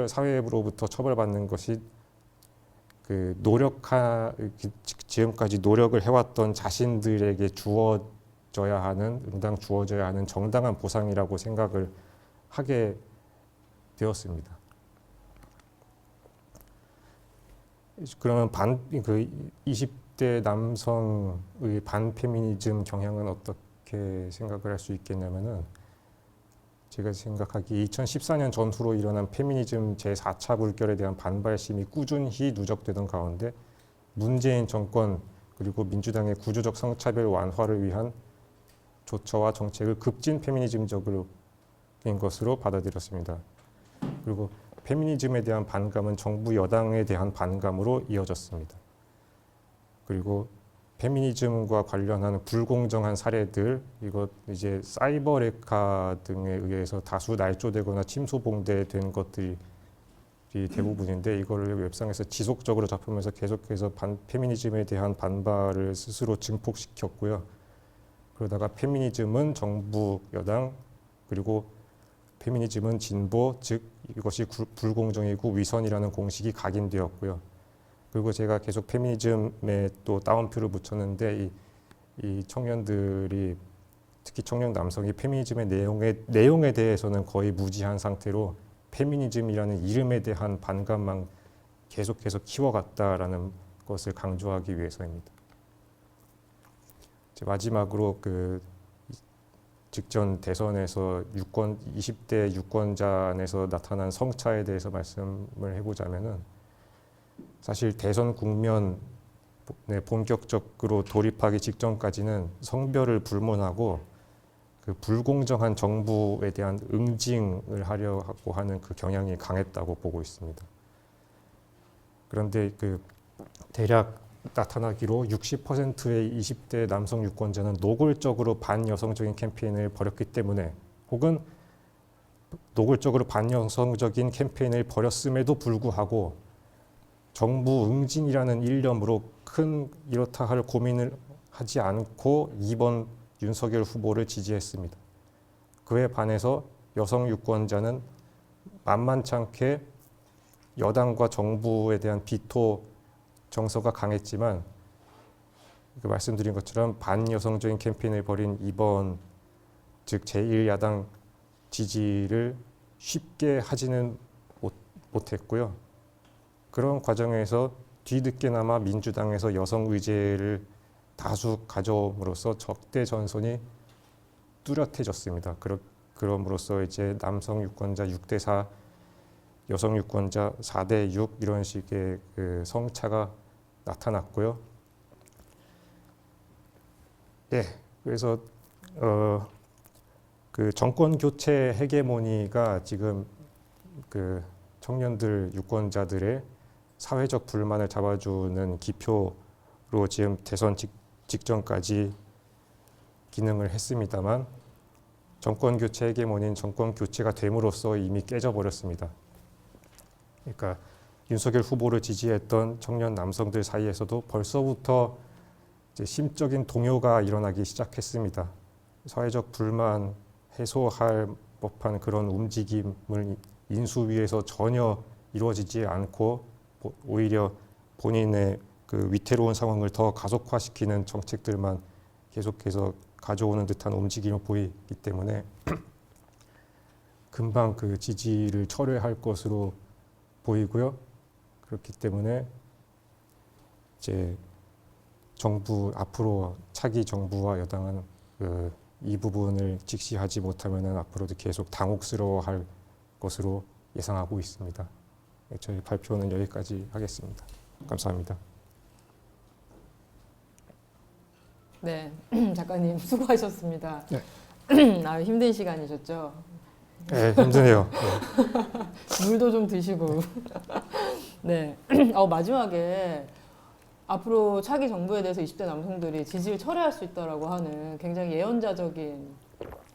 사회로부터 처벌받는 것이 지금까지 노력을 해왔던 자신들에게 응당 주어져야 하는 정당한 보상이라고 생각을 하게 되었습니다. 그러면 20대 남성의 반페미니즘 경향은 어떻게 생각을 할 수 있겠냐면은, 제가 생각하기에 2014년 전후로 일어난 페미니즘 제4차 물결에 대한 반발심이 꾸준히 누적되던 가운데 문재인 정권 그리고 민주당의 구조적 성차별 완화를 위한 조처와 정책을 급진 페미니즘적인 것으로 받아들였습니다. 그리고 페미니즘에 대한 반감은 정부 여당에 대한 반감으로 이어졌습니다. 그리고 페미니즘과 관련한 불공정한 사례들, 이것 이제 사이버 레카 등에 의해서 다수 날조되거나 침소봉대된 것들이 대부분인데, 이거를 웹상에서 지속적으로 접하면서 계속해서 페미니즘에 대한 반발을 스스로 증폭시켰고요. 그러다가 페미니즘은 정부 여당, 그리고 페미니즘은 진보, 즉 이것이 불공정이고 위선이라는 공식이 각인되었고요. 그리고 제가 계속 페미니즘에 또 따옴표를 붙였는데, 이 청년들이, 특히 청년 남성이 페미니즘의 내용에 대해서는 거의 무지한 상태로 페미니즘이라는 이름에 대한 반감만 계속해서 키워갔다라는 것을 강조하기 위해서입니다. 마지막으로 직전 대선에서 20대 유권자안에서 나타난 성차에 대해서 말씀을 해보자면은, 사실 대선 국면에 본격적으로 돌입하기 직전까지는 성별을 불문하고 불공정한 정부에 대한 응징을 하려고 하는 그 경향이 강했다고 보고 있습니다. 그런데 대략 나타나기로 60%의 20대 남성 유권자는 노골적으로 반여성적인 캠페인을 벌였기 때문에, 혹은 노골적으로 반여성적인 캠페인을 벌였음에도 불구하고 정부 응징이라는 일념으로 이렇다 할 고민을 하지 않고 2번 윤석열 후보를 지지했습니다. 그에 반해서 여성 유권자는 만만찮게 여당과 정부에 대한 비토 정서가 강했지만, 말씀드린 것처럼 반여성적인 캠페인을 벌인 2번, 즉 제1야당 지지를 쉽게 하지는 못했고요. 그런 과정에서 뒤늦게나마 민주당에서 여성 의제를 다수 가져옴으로써 적대 전선이 뚜렷해졌습니다. 그럼으로써 이제 남성 유권자 6대4, 여성 유권자 4대6 이런 식의 성차가 나타났고요. 그래서 정권 교체 헤게모니가 지금 청년들 유권자들의 사회적 불만을 잡아주는 기표로 지금 대선 직전까지 기능을 했습니다만, 정권 교체 헤게모니는 정권 교체가 됨으로써 이미 깨져버렸습니다. 그러니까 윤석열 후보를 지지했던 청년 남성들 사이에서도 벌써부터 이제 심적인 동요가 일어나기 시작했습니다. 사회적 불만 해소할 법한 그런 움직임을 인수위에서 전혀 이루어지지 않고 오히려 본인의 위태로운 상황을 더 가속화시키는 정책들만 계속해서 가져오는 듯한 움직임을 보이기 때문에 금방 지지를 철회할 것으로 보이고요. 그렇기 때문에 이제 앞으로 차기 정부와 여당은 이 부분을 직시하지 못하면 앞으로도 계속 당혹스러워할 것으로 예상하고 있습니다. 저희 발표는 여기까지 하겠습니다. 감사합니다. 네, 작가님 수고하셨습니다. 네. 힘든 시간이셨죠? 네, 힘드네요. 물도 좀 드시고. 네. 마지막에 앞으로 차기 정부에 대해서 20대 남성들이 지지를 철회할 수 있다라고 하는 굉장히 예언자적인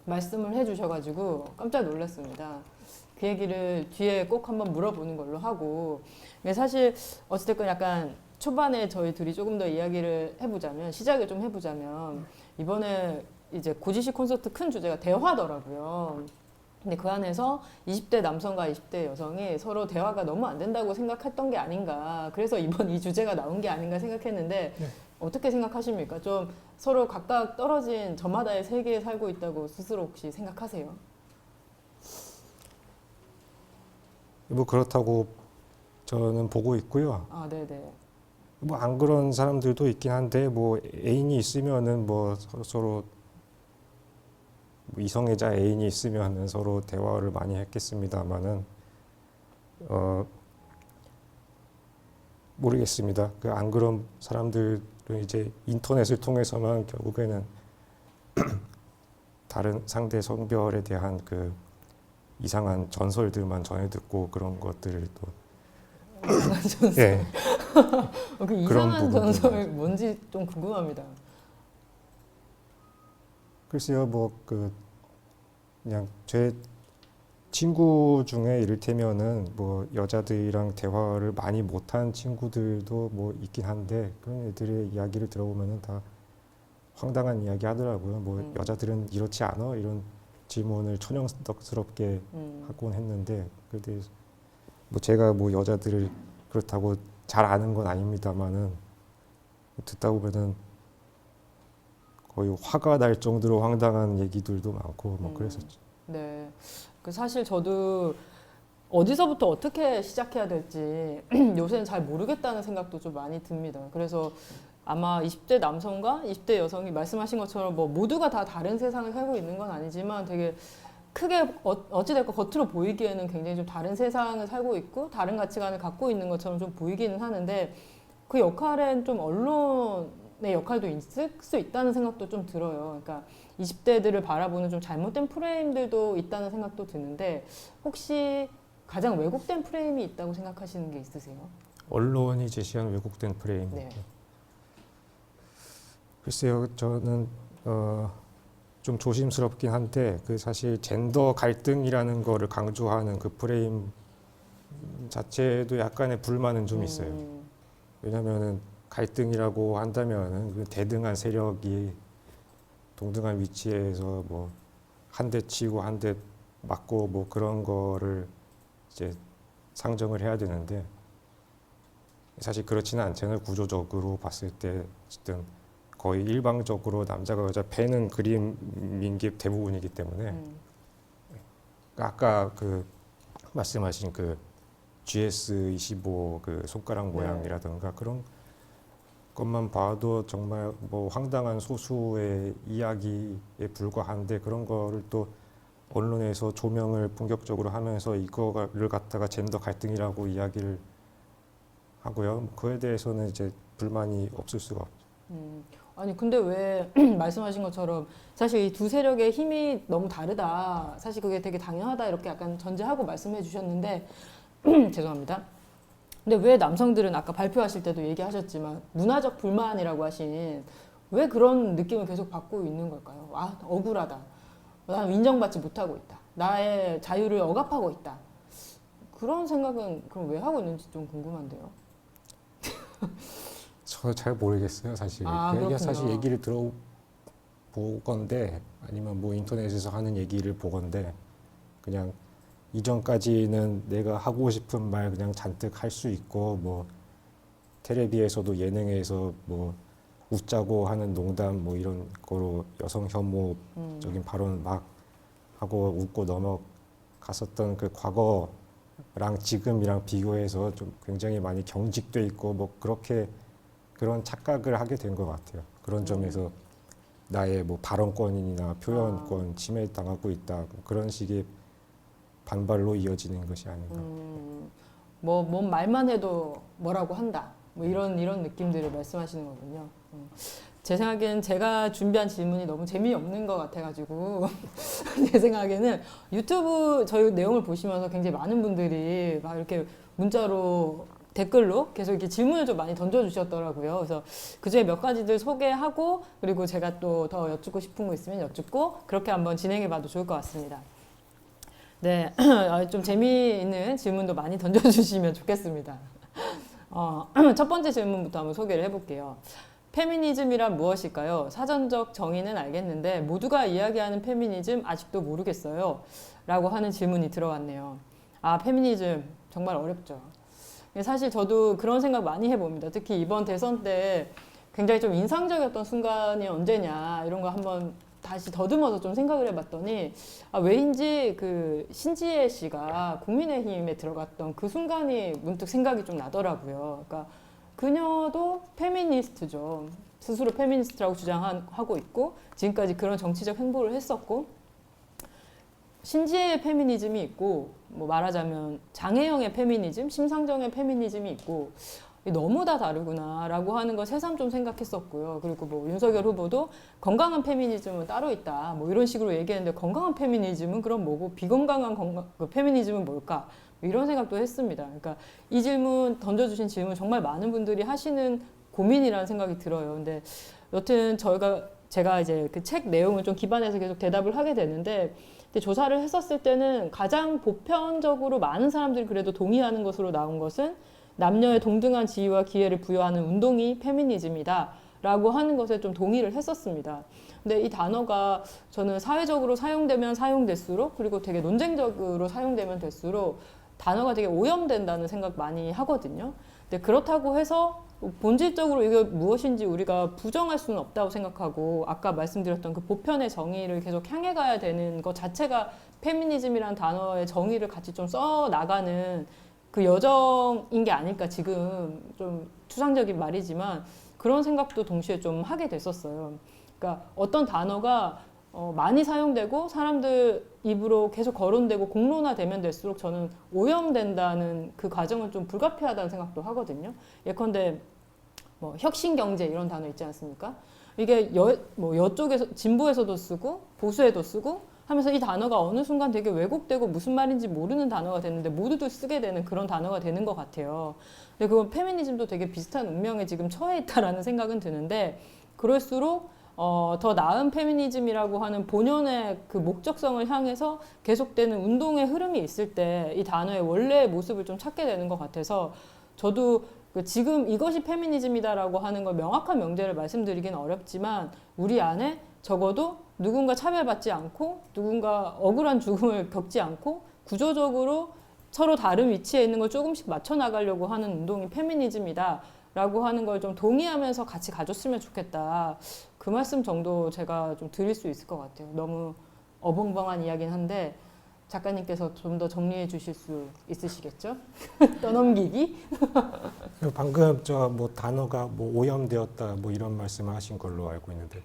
말씀을 해주셔가지고 깜짝 놀랐습니다. 그 얘기를 뒤에 꼭 한번 물어보는 걸로 하고. 근데 사실 어찌됐건 약간 초반에 저희 둘이 조금 더 이야기를 해보자면, 시작을 좀 해보자면, 이번에 이제 고지식 콘서트 큰 주제가 대화더라고요. 근데 그 안에서 20대 남성과 20대 여성이 서로 대화가 너무 안 된다고 생각했던 게 아닌가. 그래서 이번 이 주제가 나온 게 아닌가 생각했는데, 네. 어떻게 생각하십니까? 좀 서로 각각 떨어진 저마다의 세계에 살고 있다고 스스로 혹시 생각하세요? 뭐 그렇다고 저는 보고 있고요. 아, 네네. 뭐 안 그런 사람들도 있긴 한데 뭐 애인이 있으면은 뭐 서로 뭐 이성애자 애인이 있으면은 서로 대화를 많이 했겠습니다만은 모르겠습니다. 그 안 그런 사람들은 이제 인터넷을 통해서만 결국에는 다른 상대 성별에 대한 그 이상한 전설들만 전해 듣고 그런 것들을 또 전설. 예. 그 그런 이상한 부분들. 전설 뭔지 좀 궁금합니다. 글쎄요, 뭐 그 그냥 제 친구 중에 이를테면은 뭐 여자들이랑 대화를 많이 못한 친구들도 뭐 있긴 한데 그런 애들의 이야기를 들어보면은 다 황당한 이야기 하더라고요. 뭐 여자들은 이렇지 않아? 이런 질문을 천연덕스럽게 하곤 했는데 근데 뭐 제가 뭐 여자들을 그렇다고 잘 아는 건 아닙니다만은 듣다 보면은 거의 화가 날 정도로 황당한 얘기들도 많고 뭐 그랬었죠. 네. 그 사실 저도 어디서부터 어떻게 시작해야 될지 요새는 잘 모르겠다는 생각도 좀 많이 듭니다. 그래서 아마 20대 남성과 20대 여성이 말씀하신 것처럼 뭐 모두가 다 다른 세상을 살고 있는 건 아니지만 되게 크게 어찌됐건 겉으로 보이기에는 굉장히 좀 다른 세상을 살고 있고 다른 가치관을 갖고 있는 것처럼 좀 보이기는 하는데 그 역할엔 좀 언론의 역할도 있을 수 있다는 생각도 좀 들어요. 그러니까 20대들을 바라보는 좀 잘못된 프레임들도 있다는 생각도 드는데 혹시 가장 왜곡된 프레임이 있다고 생각하시는 게 있으세요? 언론이 제시한 왜곡된 프레임. 네. 글쎄요, 저는 좀 조심스럽긴 한데 그 사실 젠더 갈등이라는 거를 강조하는 그 프레임 자체도 약간의 불만은 좀 있어요. 왜냐하면은 갈등이라고 한다면은 그 대등한 세력이 동등한 위치에서 뭐 한 대 치고 한 대 맞고 뭐 그런 거를 이제 상정을 해야 되는데 사실 그렇지는 않잖아요. 구조적으로 봤을 때 어쨌든 거의 일방적으로 남자가 여자 패는 그림인 게 대부분이기 때문에 아까 그 말씀하신 그 GS25 그 손가락 모양이라든가 그런 것만 봐도 정말 뭐 황당한 소수의 이야기에 불과한데 그런 거를 또 언론에서 조명을 본격적으로 하면서 이거를 갖다가 젠더 갈등이라고 이야기를 하고요. 그에 대해서는 이제 불만이 없을 수가 없죠. 아니 근데 왜 말씀하신 것처럼 사실 이 두 세력의 힘이 너무 다르다. 사실 그게 되게 당연하다 이렇게 약간 전제하고 말씀해 주셨는데 죄송합니다. 근데 왜 남성들은 아까 발표하실 때도 얘기하셨지만 문화적 불만이라고 하신 왜 그런 느낌을 계속 받고 있는 걸까요? 아 억울하다. 나는 인정받지 못하고 있다. 나의 자유를 억압하고 있다. 그런 생각은 그럼 왜 하고 있는지 좀 궁금한데요. 저 잘 모르겠어요, 사실. 아, 그냥 그렇군요. 사실 얘기를 들어보건데 아니면 뭐 인터넷에서 하는 얘기를 보건데 그냥 이전까지는 내가 하고 싶은 말 그냥 잔뜩 할 수 있고 뭐 텔레비에서도 예능에서 뭐 웃자고 하는 농담 뭐 이런 거로 여성 혐오적인 발언 막 하고 웃고 넘어갔었던 그 과거랑 지금이랑 비교해서 좀 굉장히 많이 경직돼 있고 뭐 그렇게 그런 착각을 하게 된 것 같아요. 그런 점에서 나의 뭐 발언권이나 표현권 침해당하고 있다 뭐 그런 식의 반발로 이어지는 것이 아닌가. 뭔 말만 해도 뭐라고 한다. 뭐 이런 느낌들을 말씀하시는 거군요. 제 생각에는 제가 준비한 질문이 너무 재미없는 것 같아가지고 제 생각에는 유튜브 저희 내용을 보시면서 굉장히 많은 분들이 막 이렇게 문자로 댓글로 계속 이렇게 질문을 좀 많이 던져주셨더라고요. 그래서 그 중에 몇 가지들 소개하고 그리고 제가 또 더 여쭙고 싶은 거 있으면 여쭙고 그렇게 한번 진행해봐도 좋을 것 같습니다. 네, 좀 재미있는 질문도 많이 던져주시면 좋겠습니다. 첫 번째 질문부터 한번 소개를 해볼게요. 페미니즘이란 무엇일까요? 사전적 정의는 알겠는데 모두가 이야기하는 페미니즘 아직도 모르겠어요. 라고 하는 질문이 들어왔네요. 아, 페미니즘 정말 어렵죠. 사실 저도 그런 생각 많이 해봅니다. 특히 이번 대선 때 굉장히 좀 인상적이었던 순간이 언제냐 이런 거 한번 다시 더듬어서 좀 생각을 해봤더니 왜인지 그 신지혜 씨가 국민의힘에 들어갔던 그 순간이 문득 생각이 좀 나더라고요. 그러니까 그녀도 페미니스트죠. 스스로 페미니스트라고 주장하고 있고 지금까지 그런 정치적 행보를 했었고 신지혜의 페미니즘이 있고 뭐 말하자면 장혜영의 페미니즘, 심상정의 페미니즘이 있고 너무 다 다르구나라고 하는 걸 새삼 좀 생각했었고요. 그리고 뭐 윤석열 후보도 건강한 페미니즘은 따로 있다. 뭐 이런 식으로 얘기했는데 건강한 페미니즘은 그럼 뭐고 비건강한 그 페미니즘은 뭘까? 뭐 이런 생각도 했습니다. 그러니까 이 질문 던져주신 질문 정말 많은 분들이 하시는 고민이라는 생각이 들어요. 근데 여튼 제가 이제 그 책 내용을 좀 기반해서 계속 대답을 하게 되는데 조사를 했었을 때는 가장 보편적으로 많은 사람들이 그래도 동의하는 것으로 나온 것은 남녀의 동등한 지위와 기회를 부여하는 운동이 페미니즘이다 라고 하는 것에 좀 동의를 했었습니다. 근데 이 단어가 저는 사회적으로 사용되면 사용될수록 그리고 되게 논쟁적으로 사용되면 될수록 단어가 되게 오염된다는 생각 많이 하거든요. 근데 그렇다고 해서 본질적으로 이게 무엇인지 우리가 부정할 수는 없다고 생각하고 아까 말씀드렸던 그 보편의 정의를 계속 향해 가야 되는 것 자체가 페미니즘이라는 단어의 정의를 같이 좀 써 나가는 그 여정인 게 아닐까 지금 좀 추상적인 말이지만 그런 생각도 동시에 좀 하게 됐었어요. 그러니까 어떤 단어가 많이 사용되고 사람들 입으로 계속 거론되고 공론화되면 될수록 저는 오염된다는 그 과정은 좀 불가피하다는 생각도 하거든요. 예컨대 뭐 혁신경제 이런 단어 있지 않습니까? 이게 여쪽에서 진보에서도 쓰고 보수에도 쓰고 하면서 이 단어가 어느 순간 되게 왜곡되고 무슨 말인지 모르는 단어가 됐는데 모두들 쓰게 되는 그런 단어가 되는 것 같아요. 근데 그건 페미니즘도 되게 비슷한 운명에 지금 처해 있다라는 생각은 드는데 그럴수록 더 나은 페미니즘이라고 하는 본연의 그 목적성을 향해서 계속되는 운동의 흐름이 있을 때 이 단어의 원래의 모습을 좀 찾게 되는 것 같아서 저도 지금 이것이 페미니즘이다라고 하는 걸 명확한 명제를 말씀드리기는 어렵지만 우리 안에 적어도 누군가 차별받지 않고 누군가 억울한 죽음을 겪지 않고 구조적으로 서로 다른 위치에 있는 걸 조금씩 맞춰 나가려고 하는 운동이 페미니즘이다 라고 하는 걸 좀 동의하면서 같이 가졌으면 좋겠다. 그 말씀 정도 제가 좀 드릴 수 있을 것 같아요. 너무 어벙벙한 이야기는 한데 작가님께서 좀 더 정리해 주실 수 있으시겠죠? 떠넘기기? 방금 저 뭐 단어가 뭐 오염되었다 뭐 이런 말씀을 하신 걸로 알고 있는데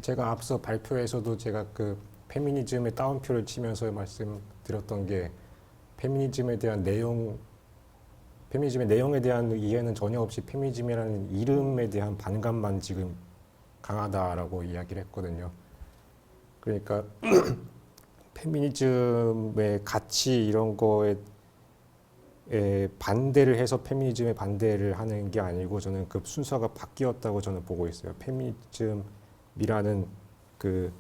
제가 앞서 발표에서도 제가 그 페미니즘의 따옴표를 치면서 말씀드렸던 게 페미니즘에 대한 페미니즘의 내용에 대한 이해는 전혀 없이 페미니즘이라는 이름에 대한 반감만 지금 강하다라고 이야기를 했거든요. 그러니까 페미니즘의 가치 이런 거에 반대를 해서 페미니즘에 반대를 하는 게 아니고 저는 그 순서가 바뀌었다고 저는 보고 있어요. 페미니즘이라는 그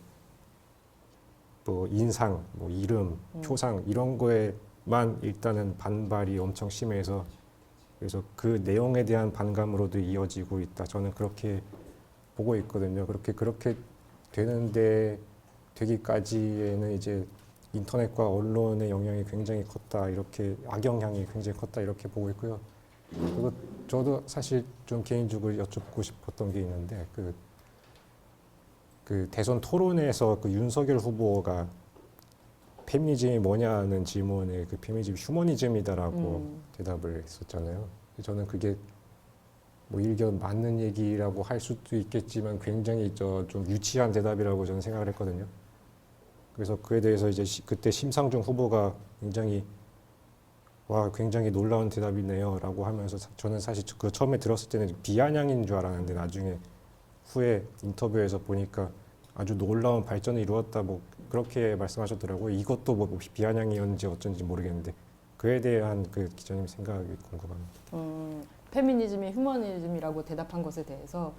뭐 인상, 뭐 이름, 표상 이런 거에만 일단은 반발이 엄청 심해서 그래서 그 내용에 대한 반감으로도 이어지고 있다. 저는 그렇게 보고 있거든요. 그렇게 되기까지에는 이제 인터넷과 언론의 영향이 굉장히 컸다. 이렇게 악영향이 굉장히 컸다. 이렇게 보고 있고요. 그리고 저도 사실 좀 개인적으로 여쭙고 싶었던 게 있는데 그 대선 토론에서 그 윤석열 후보가 페미니즘이 뭐냐는 질문에 그 페미니즘 휴머니즘이다라고 대답을 했었잖아요. 저는 그게 뭐 일견 맞는 얘기라고 할 수도 있겠지만 굉장히 좀 유치한 대답이라고 저는 생각을 했거든요. 그래서 그에 대해서 이제 그때 심상정 후보가 굉장히 놀라운 대답이네요라고 하면서 저는 사실 그 처음에 들었을 때는 비아냥인 줄 알았는데 나중에 후에 인터뷰에서 보니까 아주 놀라운 발전을 이루었다 뭐 그렇게 말씀하셨더라고요. 이것도 뭐 비아냥이었는지 어쩐지 모르겠는데 그에 대한 그 기자님 생각이 궁금합니다. 페미니즘이 휴머니즘이라고 대답한 것에 대해서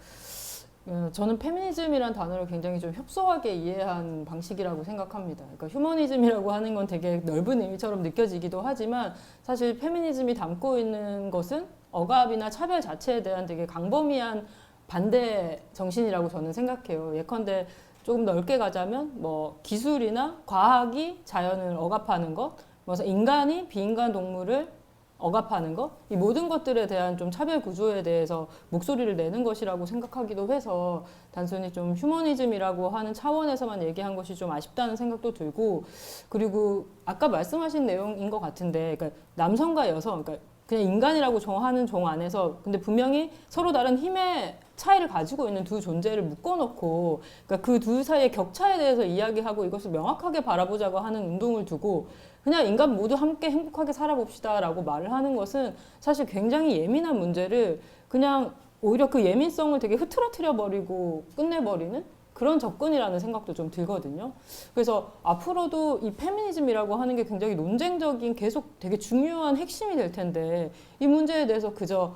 저는 페미니즘이란 단어를 굉장히 좀 협소하게 이해한 방식이라고 생각합니다. 그러니까 휴머니즘이라고 하는 건 되게 넓은 의미처럼 느껴지기도 하지만 사실 페미니즘이 담고 있는 것은 억압이나 차별 자체에 대한 되게 강범위한 반대 정신이라고 저는 생각해요. 예컨대 조금 넓게 가자면 뭐 기술이나 과학이 자연을 억압하는 것, 뭐 인간이 비인간 동물을 억압하는 것, 이 모든 것들에 대한 좀 차별 구조에 대해서 목소리를 내는 것이라고 생각하기도 해서 단순히 좀 휴머니즘이라고 하는 차원에서만 얘기한 것이 좀 아쉽다는 생각도 들고, 그리고 아까 말씀하신 내용인 것 같은데, 그러니까 남성과 여성, 그러니까 그냥 인간이라고 정하는 종 안에서 근데 분명히 서로 다른 힘의 차이를 가지고 있는 두 존재를 묶어놓고, 그러니까 그 둘 사이의 격차에 대해서 이야기하고 이것을 명확하게 바라보자고 하는 운동을 두고 그냥 인간 모두 함께 행복하게 살아봅시다라고 말을 하는 것은 사실 굉장히 예민한 문제를 그냥 오히려 그 예민성을 되게 흐트러뜨려 버리고 끝내버리는 그런 접근이라는 생각도 좀 들거든요. 그래서 앞으로도 이 페미니즘이라고 하는 게 굉장히 논쟁적인 계속 되게 중요한 핵심이 될 텐데 이 문제에 대해서 그저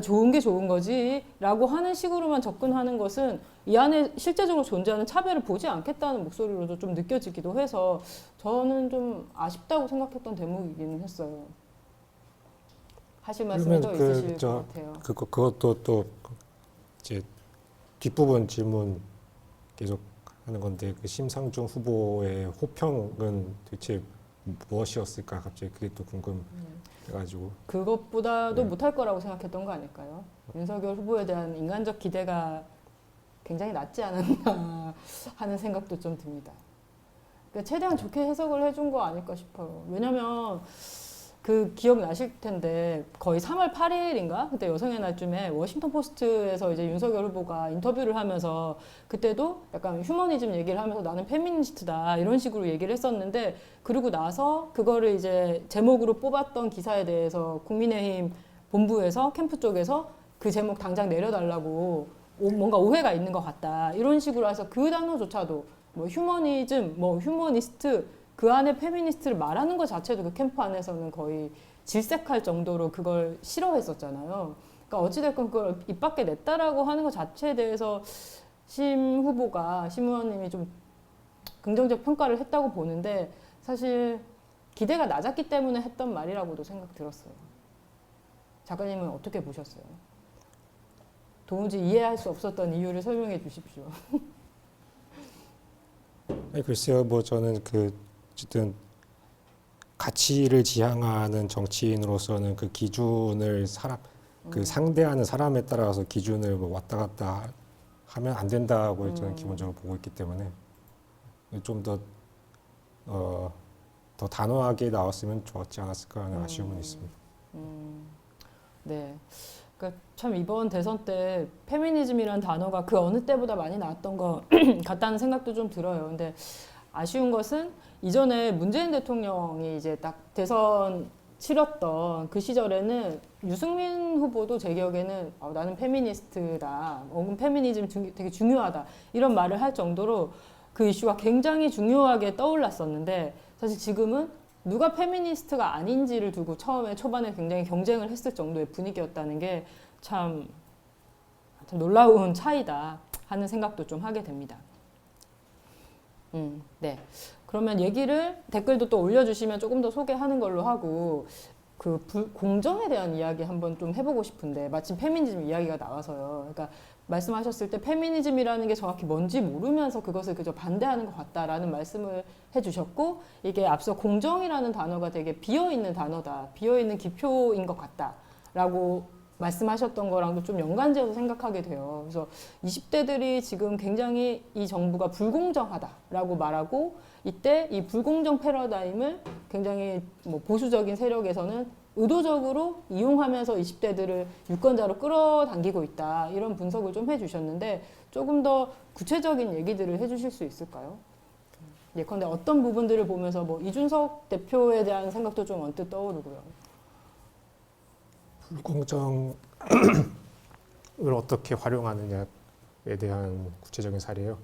좋은 게 좋은 거지 라고 하는 식으로만 접근하는 것은 이 안에 실제적으로 존재하는 차별을 보지 않겠다는 목소리로도 좀 느껴지기도 해서 저는 좀 아쉽다고 생각했던 대목이기는 했어요. 하실 말씀이 더 있으실 것 같아요. 그것도 또 이제 뒷부분 질문 계속 하는 건데 그 심상정 후보의 호평은 대체 무엇이었을까 갑자기 그게 또 궁금해가지고 그것보다도 네. 못할 거라고 생각했던 거 아닐까요? 윤석열 후보에 대한 인간적 기대가 굉장히 낮지 않았나 하는 생각도 좀 듭니다. 그러니까 최대한 좋게 해석을 해준 거 아닐까 싶어요. 왜냐면 그 기억나실 텐데 거의 3월 8일인가 그때 여성의 날쯤에 워싱턴 포스트에서 이제 윤석열 후보가 인터뷰를 하면서 그때도 약간 휴머니즘 얘기를 하면서 나는 페미니스트다 이런 식으로 얘기를 했었는데 그러고 나서 그거를 이제 제목으로 뽑았던 기사에 대해서 국민의힘 본부에서 캠프 쪽에서 그 제목 당장 내려달라고 뭔가 오해가 있는 것 같다 이런 식으로 해서 그 단어조차도 뭐 휴머니즘, 뭐 휴머니스트 그 안에 페미니스트를 말하는 것 자체도 그 캠프 안에서는 거의 질색할 정도로 그걸 싫어했었잖아요. 그러니까 어찌됐건 그걸 입 밖에 냈다라고 하는 것 자체에 대해서 심 의원님이 좀 긍정적 평가를 했다고 보는데 사실 기대가 낮았기 때문에 했던 말이라고도 생각 들었어요. 작가님은 어떻게 보셨어요? 도무지 이해할 수 없었던 이유를 설명해 주십시오. 아니 글쎄요 뭐 저는 어쨌든 가치를 지향하는 정치인으로서는 그 기준을 상대하는 사람에 따라서 기준을 뭐 왔다 갔다 하면 안 된다고 저는 기본적으로 보고 있기 때문에 좀 더 단호하게 나왔으면 좋았지 않았을까 하는 아쉬움은 있습니다. 네. 그러니까 참 이번 대선 때 페미니즘이라는 단어가 그 어느 때보다 많이 나왔던 것 같다는 생각도 좀 들어요. 근데 아쉬운 것은 이전에 문재인 대통령이 이제 딱 대선 치렀던 그 시절에는 유승민 후보도 제 기억에는 나는 페미니스트다, 혹은 페미니즘 되게 중요하다 이런 말을 할 정도로 그 이슈가 굉장히 중요하게 떠올랐었는데 사실 지금은 누가 페미니스트가 아닌지를 두고 초반에 굉장히 경쟁을 했을 정도의 분위기였다는 게 참 놀라운 차이다 하는 생각도 좀 하게 됩니다. 네. 그러면 얘기를 댓글도 또 올려주시면 조금 더 소개하는 걸로 하고 그 공정에 대한 이야기 한번 좀 해보고 싶은데 마침 페미니즘 이야기가 나와서요. 그러니까 말씀하셨을 때 페미니즘이라는 게 정확히 뭔지 모르면서 그것을 그저 반대하는 것 같다라는 말씀을 해주셨고 이게 앞서 공정이라는 단어가 되게 비어있는 단어다. 비어있는 기표인 것 같다라고 말씀하셨던 거랑도 좀 연관지어서 생각하게 돼요. 그래서 20대들이 지금 굉장히 이 정부가 불공정하다라고 말하고 이때 이 불공정 패러다임을 굉장히 뭐 보수적인 세력에서는 의도적으로 이용하면서 20대들을 유권자로 끌어당기고 있다. 이런 분석을 좀 해주셨는데 조금 더 구체적인 얘기들을 해주실 수 있을까요? 예컨대 어떤 부분들을 보면서 뭐 이준석 대표에 대한 생각도 좀 언뜻 떠오르고요. 불공정을 어떻게 활용하느냐에 대한 구체적인 사례요.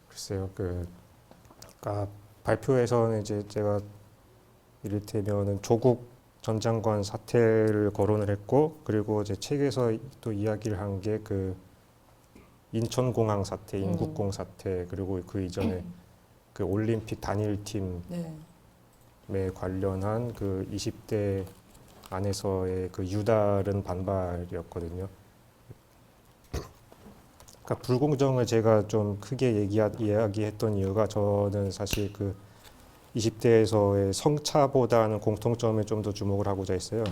글쎄요, 그러니까 발표에서는 이제 제가 이를테면은 조국 전 장관 사퇴를 거론을 했고, 그리고 이제 책에서 또 이야기를 한 게 인천공항 사태, 인국공 사태, 그리고 그 이전에 그 올림픽 단일팀에 네. 관련한 그 20대 안에서의 그 유다른 반발이었거든요. 그러니까 불공정을 제가 좀 크게 이야기했던 이유가 저는 사실 그 20대에서의 성차보다는 공통점에 좀 더 주목을 하고자 했어요.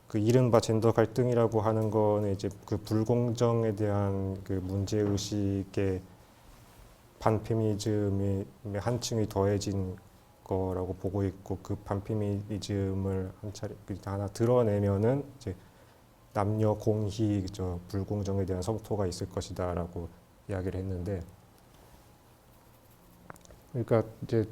그 이른바 젠더 갈등이라고 하는 거는 이제 그 불공정에 대한 그 문제 의식의 반페미니즘의 한층이 더해진 거라고 보고 있고, 그 반페미니즘을 한 차례 하나 드러내면은 이제 남녀 공히 불공정에 대한 성토가 있을 것이다라고 이야기를 했는데, 그러니까 이제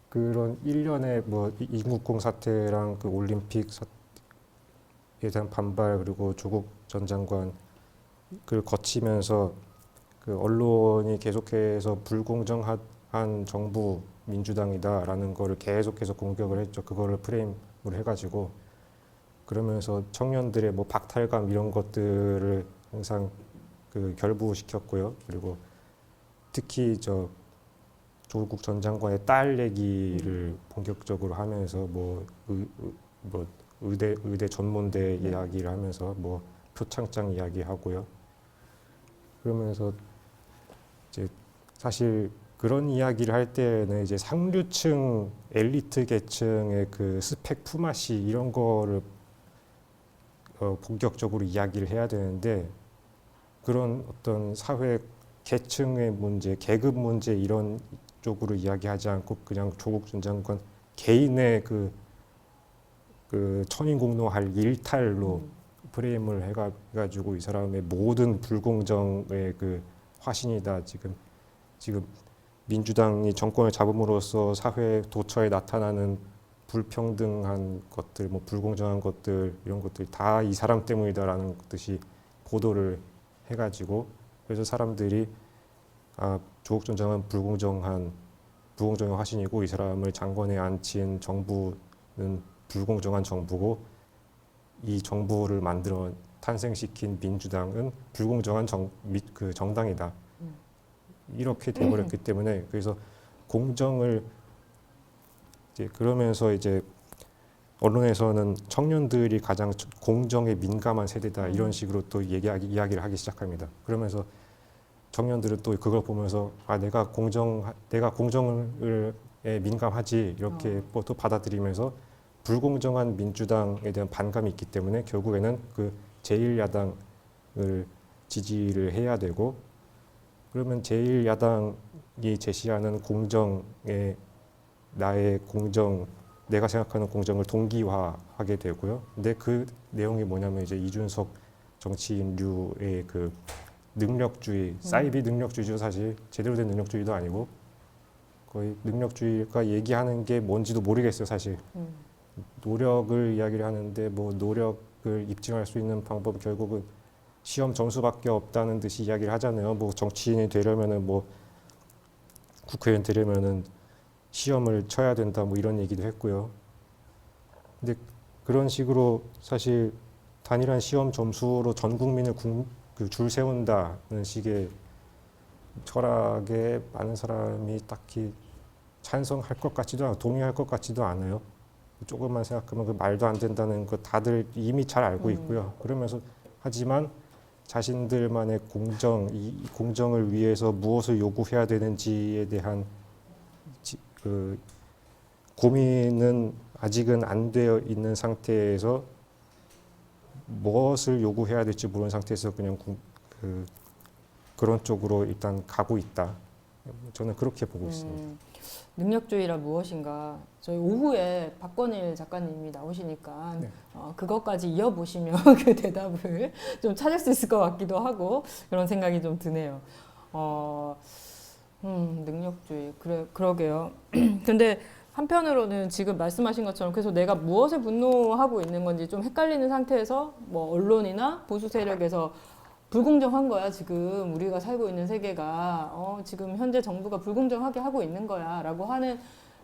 그런 일련의 뭐 인국공 사태랑 그 올림픽 사태에 대한 반발, 그리고 조국 전 장관 그 거치면서 그 언론이 계속해서 불공정한 정부 민주당이다라는 거를 계속해서 공격을 했죠. 그거를 프레임을 해가지고, 그러면서 청년들의 뭐 박탈감 이런 것들을 항상 그 결부시켰고요. 그리고 특히 조국 전 장관의 딸 얘기를 본격적으로 하면서 뭐 의대 전문대 이야기를 하면서 뭐 표창장 이야기하고요. 그러면서 이제 사실 그런 이야기를 할 때는 이제 상류층 엘리트 계층의 그 스펙 품앗이 이런 거를 본격적으로 이야기를 해야 되는데, 그런 어떤 사회 계층의 문제, 계급 문제 이런 쪽으로 이야기하지 않고 그냥 조국 전 장관 개인의 그 천인공노할 일탈로 프레임을 해가지고 이 사람의 모든 불공정의 그 화신이다. 지금 민주당이 정권을 잡음으로써 사회 도처에 나타나는 불평등한 것들, 뭐 불공정한 것들 이런 것들 다 이 사람 때문이다라는 듯이 보도를 해가지고, 그래서 사람들이 조국 전 장관 불공정의 화신이고 이 사람을 장관에 앉힌 정부는 불공정한 정부고 이 정부를 탄생시킨 민주당은 불공정한 정당이다. 이렇게 돼버렸기 때문에, 그래서 공정을 이제 그러면서 이제 언론에서는 청년들이 가장 공정에 민감한 세대다 이런 식으로 또 이야기를 하기 시작합니다. 그러면서 청년들은 또 그걸 보면서 내가 공정에 민감하지 이렇게 또 받아들이면서 불공정한 민주당에 대한 반감이 있기 때문에 결국에는 그 제1야당을 지지를 해야 되고, 그러면 제1야당이 제시하는 공정에 내가 생각하는 공정을 동기화하게 되고요. 근데 그 내용이 뭐냐면 이제 이준석 정치인류의 그 능력주의, 사이비 능력주의죠. 사실 제대로 된 능력주의도 아니고 거의 능력주의가 얘기하는 게 뭔지도 모르겠어요. 사실 노력을 이야기를 하는데 뭐 노력을 입증할 수 있는 방법 결국은 시험 점수밖에 없다는 듯이 이야기를 하잖아요. 뭐 정치인이 되려면은 뭐 국회의원 되려면은 시험을 쳐야 된다 뭐 이런 얘기도 했고요. 근데 그런 식으로 사실 단일한 시험 점수로 전 국민을 줄 세운다는 식의 철학에 많은 사람이 딱히 찬성할 것 같지도 않고 동의할 것 같지도 않아요. 조금만 생각하면 그 말도 안 된다는 거 다들 이미 잘 알고 있고요. 그러면서 하지만 자신들만의 이 공정을 위해서 무엇을 요구해야 되는지에 대한 그 고민은 아직은 안 되어 있는 상태에서 무엇을 요구해야 될지 모르는 상태에서 그냥 그런 쪽으로 일단 가고 있다. 저는 그렇게 보고 있습니다. 능력주의라 무엇인가? 저희 오후에 박건일 작가님이 나오시니까 네. 그것까지 이어보시면 그 대답을 좀 찾을 수 있을 것 같기도 하고 그런 생각이 좀 드네요. 능력주의 그러게요. 근데 한편으로는 지금 말씀하신 것처럼 계속 내가 무엇에 분노하고 있는 건지 좀 헷갈리는 상태에서 뭐 언론이나 보수 세력에서 불공정한 거야 지금 우리가 살고 있는 세계가 지금 현재 정부가 불공정하게 하고 있는 거야 라고 하는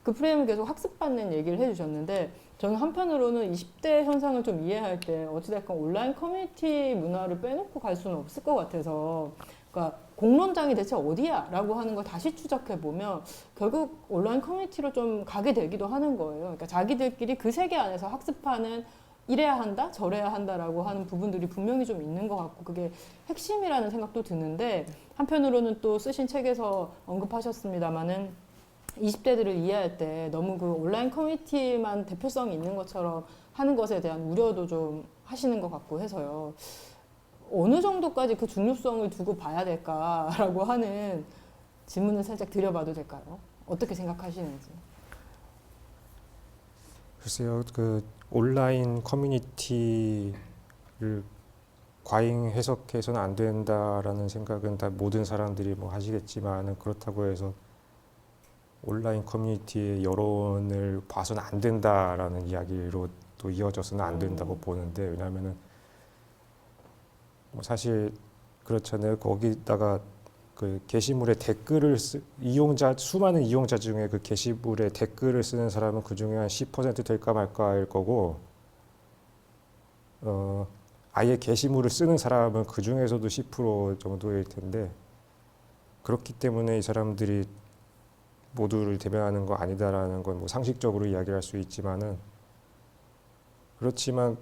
그 프레임을 계속 학습받는 얘기를 해주셨는데 저는 한편으로는 20대 현상을 좀 이해할 때 어찌됐건 온라인 커뮤니티 문화를 빼놓고 갈 수는 없을 것 같아서 그러니까 공론장이 대체 어디야? 라고 하는 걸 다시 추적해보면 결국 온라인 커뮤니티로 좀 가게 되기도 하는 거예요. 그러니까 자기들끼리 그 세계 안에서 학습하는 이래야 한다, 저래야 한다라고 하는 부분들이 분명히 좀 있는 것 같고 그게 핵심이라는 생각도 드는데 한편으로는 또 쓰신 책에서 언급하셨습니다마는 20대들을 이해할 때 너무 그 온라인 커뮤니티만 대표성이 있는 것처럼 하는 것에 대한 우려도 좀 하시는 것 같고 해서요. 어느 정도까지 그 중요성을 두고 봐야 될까라고 하는 질문을 살짝 드려봐도 될까요? 어떻게 생각하시는지. 글쎄요, 그 온라인 커뮤니티를 과잉 해석해서는 안 된다라는 생각은 다 모든 사람들이 뭐 하시겠지만은 그렇다고 해서 온라인 커뮤니티의 여론을 봐서는 안 된다라는 이야기로 또 이어져서는 안 된다고 보는데 왜냐하면은 뭐 사실 그렇잖아요. 거기다가 그 게시물에 댓글을 수많은 이용자 중에 그 게시물에 댓글을 쓰는 사람은 그 중에 한 10% 될까 말까일 거고, 아예 게시물을 쓰는 사람은 그 중에서도 10% 정도일 텐데, 그렇기 때문에 이 사람들이 모두를 대변하는 거 아니다라는 건 뭐 상식적으로 이야기할 수 있지만은, 그렇지만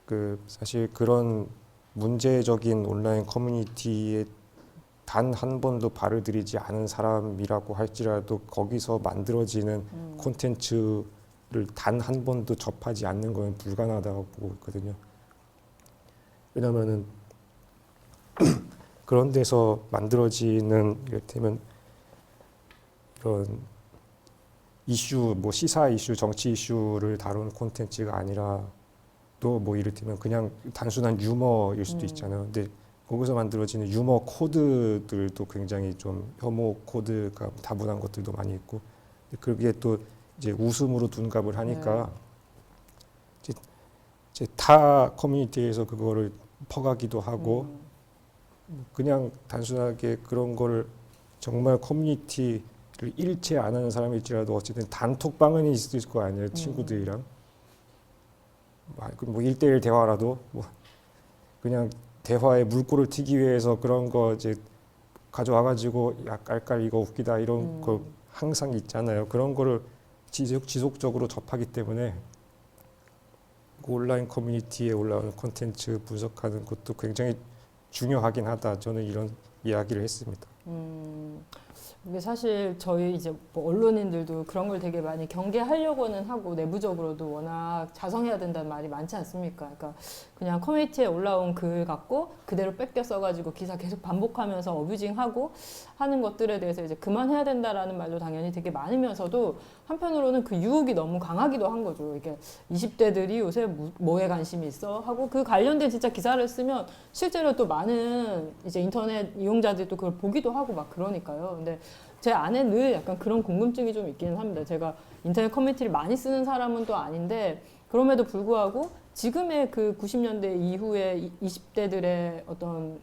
그 사실 그런 문제적인 온라인 커뮤니티에 단 한 번도 발을 들이지 않은 사람이라고 할지라도 거기서 만들어지는 콘텐츠를 단 한 번도 접하지 않는 건 불가능하다고 보고 있거든요. 왜냐하면은 그런 데서 만들어지는 이를테면 이런 이슈, 뭐 시사 이슈, 정치 이슈를 다루는 콘텐츠가 아니라 또 뭐 이를테면 그냥 단순한 유머일 수도 있잖아요. 근데 거기서 만들어지는 유머 코드들도 굉장히 좀 혐오 코드가 다분한 것들도 많이 있고, 그게 또 이제 웃음으로 둔갑을 하니까 이제 타 커뮤니티에서 그거를 퍼가기도 하고, 그냥 단순하게 그런 거를 정말 커뮤니티를 일체 안 하는 사람일지라도 어쨌든 단톡방은 있을 거 아니에요, 친구들이랑. 뭐 1대1 대화라도 뭐 그냥 대화에 물꼬를 트기 위해서 그런 거 이제 가져와가지고 야 깔깔 이거 웃기다 이런 거 항상 있잖아요. 그런 거를 지속적으로 접하기 때문에 온라인 커뮤니티에 올라오는 콘텐츠 분석하는 것도 굉장히 중요하긴 하다. 저는 이런 이야기를 했습니다. 이게 사실 저희 이제 뭐 언론인들도 그런 걸 되게 많이 경계하려고는 하고 내부적으로도 워낙 자성해야 된다는 말이 많지 않습니까? 그러니까 그냥 커뮤니티에 올라온 글 갖고 그대로 뺏겨 써가지고 기사 계속 반복하면서 어뷰징하고 하는 것들에 대해서 이제 그만해야 된다라는 말도 당연히 되게 많으면서도 한편으로는 그 유혹이 너무 강하기도 한 거죠. 이게 20대들이 요새 뭐에 관심이 있어 하고 그 관련된 진짜 기사를 쓰면 실제로 또 많은 이제 인터넷 이용자들도 그걸 보기도 하고 막 그러니까요. 근데 제 안에 늘 약간 그런 궁금증이 좀 있기는 합니다. 제가 인터넷 커뮤니티를 많이 쓰는 사람은 또 아닌데 그럼에도 불구하고 지금의 그 90년대 이후에 20대들의 어떤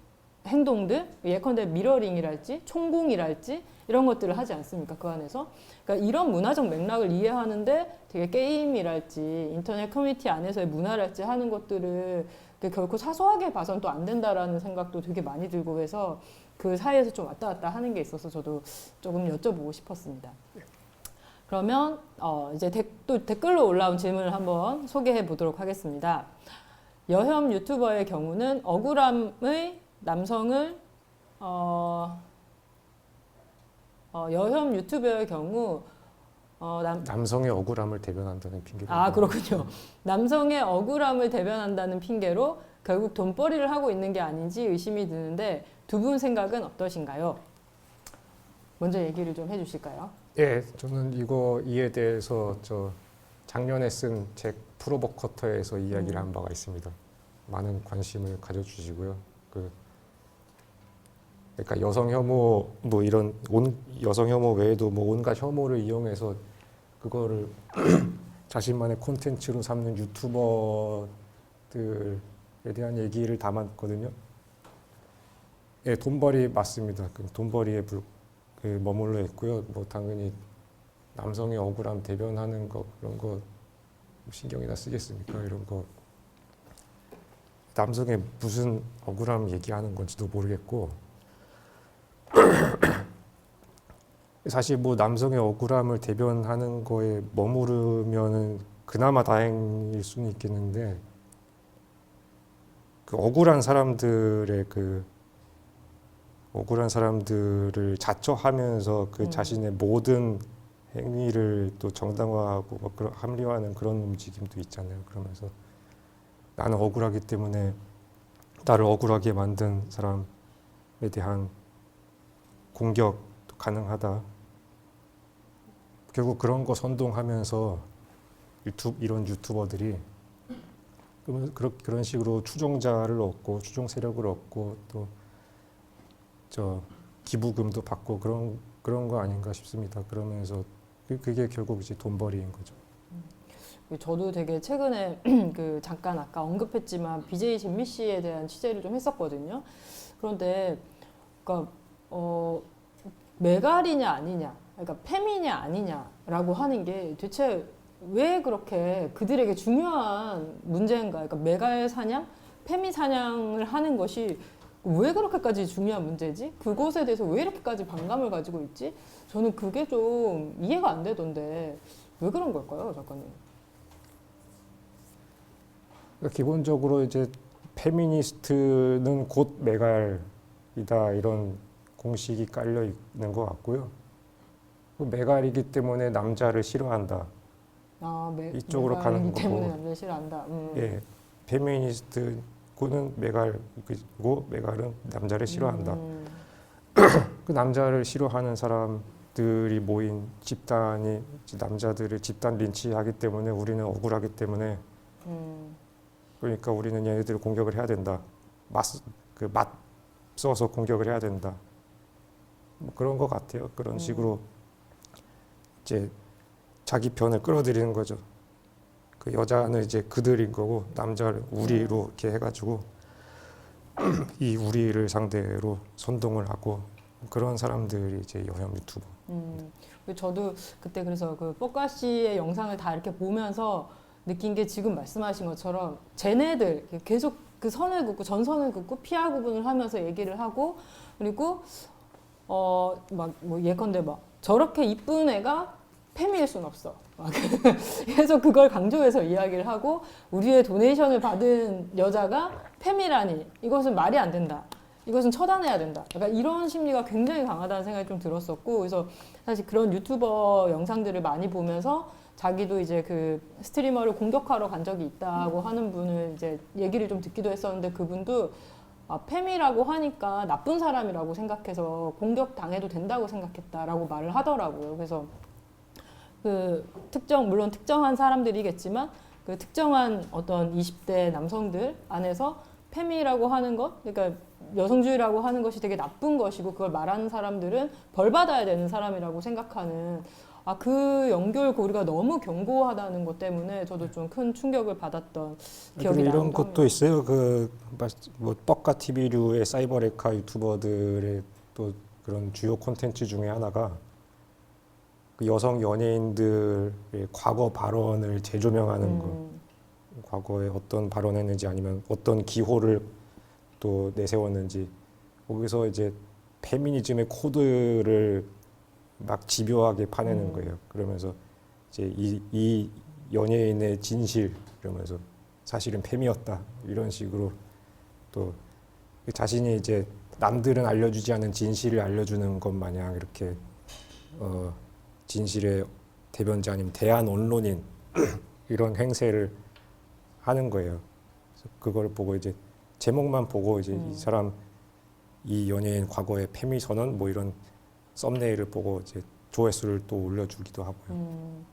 행동들, 예컨대 미러링이랄지 총공이랄지 이런 것들을 하지 않습니까? 그 안에서. 그러니까 이런 문화적 맥락을 이해하는데 되게 게임이랄지 인터넷 커뮤니티 안에서의 문화랄지 하는 것들을 결코 사소하게 봐선 또 안 된다라는 생각도 되게 많이 들고 해서 그 사이에서 좀 왔다 갔다 하는 게 있어서 저도 조금 여쭤보고 싶었습니다. 그러면 이제 또 댓글로 올라온 질문을 한번 소개해 보도록 하겠습니다. 여혐 유튜버의 경우는 억울함의 남성을 여혐 유튜버의 경우 남성의 억울함을 대변한다는 핑계로. 아, 그렇군요. 남성의 억울함을 대변한다는 핑계로 결국 돈벌이를 하고 있는 게 아닌지 의심이 드는데 두 분 생각은 어떠신가요? 먼저 얘기를 좀 해주실까요? 예, 저는 이에 대해서 저 작년에 쓴 책 프로보커터에서 이야기를 한 바가 있습니다. 많은 관심을 가져주시고요. 그러니까 여성 혐오 뭐 이런 여성 혐오 외에도 뭐 온갖 혐오를 이용해서 그거를 자신만의 콘텐츠로 삼는 유튜버들에 대한 얘기를 담았거든요. 예, 돈벌이 맞습니다. 돈벌이에 머물러 있고요. 뭐 당연히 남성의 억울함 대변하는 거 그런 거 신경이나 쓰겠습니까? 이런 거 남성의 무슨 억울함 얘기하는 건지도 모르겠고 사실 뭐 남성의 억울함을 대변하는 거에 머무르면은 그나마 다행일 수는 있겠는데 그 억울한 사람들을 자처하면서 그 자신의 모든 행위를 또 정당화하고 뭐 그런 합리화하는 그런 움직임도 있잖아요. 그러면서 나는 억울하기 때문에 나를 억울하게 만든 사람에 대한 공격도 가능하다. 결국 그런 거 선동하면서 이런 유튜버들이 그런 식으로 추종자를 얻고 추종 세력을 얻고 또 저 기부금도 받고 그런 거 아닌가 싶습니다. 그러면서 그게 결국 이제 돈벌이인 거죠. 저도 되게 최근에 그 잠깐 아까 언급했지만 BJ 진미 씨에 대한 취재를 좀 했었거든요. 그런데 그러니까 메갈이냐 아니냐, 그러니까 페미냐 아니냐라고 하는 게 대체 왜 그렇게 그들에게 중요한 문제인가? 그러니까 메갈 사냥, 페미 사냥을 하는 것이 왜 그렇게까지 중요한 문제지? 그것에 대해서 왜 이렇게까지 반감을 가지고 있지? 저는 그게 좀 이해가 안 되던데 왜 그런 걸까요, 작가님? 그러니까 기본적으로 이제 페미니스트는 곧 메갈이다 이런 공식이 깔려 있는 것 같고요. 메갈이기 때문에 남자를 싫어한다. 이쪽으로 가는 거고. 때문에 남자를 싫어한다. 예, 페미니스트고는 메갈이고 메갈은 남자를 싫어한다. 그 남자를 싫어하는 사람들이 모인 집단이 남자들을 집단 린치하기 때문에 우리는 억울하기 때문에 그러니까 우리는 얘네들을 공격을 해야 된다. 맞서서 공격을 해야 된다. 뭐 그런 것 같아요. 그런 식으로 이제 자기 편을 끌어들이는 거죠. 그 여자는 이제 그들인 거고 남자를 우리로 이렇게 해가지고 이 우리를 상대로 선동을 하고 그런 사람들이 이제 여혐 유튜버. 저도 그때 그래서 그 뽀까 씨의 영상을 다 이렇게 보면서 느낀 게 지금 말씀하신 것처럼 쟤네들 계속 그 선을 긋고 전선을 긋고 피하 구분을 하면서 얘기를 하고 그리고 막 뭐 예컨대 막 저렇게 이쁜 애가 페미일 순 없어. 계속 그걸 강조해서 이야기를 하고 우리의 도네이션을 받은 여자가 페미라니 이것은 말이 안 된다. 이것은 처단해야 된다. 약간 이런 심리가 굉장히 강하다는 생각이 좀 들었었고 그래서 사실 그런 유튜버 영상들을 많이 보면서 자기도 이제 그 스트리머를 공격하러 간 적이 있다고 하는 분을 이제 얘기를 좀 듣기도 했었는데 그분도 페미라고 하니까 나쁜 사람이라고 생각해서 공격 당해도 된다고 생각했다라고 말을 하더라고요. 그래서 그 물론 특정한 사람들이겠지만 그 특정한 어떤 20대 남성들 안에서 페미라고 하는 것, 그러니까 여성주의라고 하는 것이 되게 나쁜 것이고 그걸 말하는 사람들은 벌 받아야 되는 사람이라고 생각하는 그 연결고리가 너무 견고하다는 것 때문에 저도 좀 큰 충격을 받았던 기억이 나요. 이런 것도 있어요. 뭐 뻑가 TV류의 사이버레카 유튜버들의 또 그런 주요 콘텐츠 중에 하나가 그 여성 연예인들의 과거 발언을 재조명하는 거. 과거에 어떤 발언했는지 아니면 어떤 기호를 또 내세웠는지 거기서 이제 페미니즘의 코드를 막 집요하게 파내는 거예요. 그러면서 이제 이 연예인의 진실 이러면서 사실은 페미였다 이런 식으로 또 자신이 이제 남들은 알려주지 않은 진실을 알려주는 것 마냥 이렇게 진실의 대변자 아니면 대한 언론인 이런 행세를 하는 거예요. 그래서 그걸 보고 이제 제목만 보고 이제 이 연예인 과거의 페미 선언 뭐 이런 썸네일을 보고 이제 조회수를 또 올려주기도 하고요.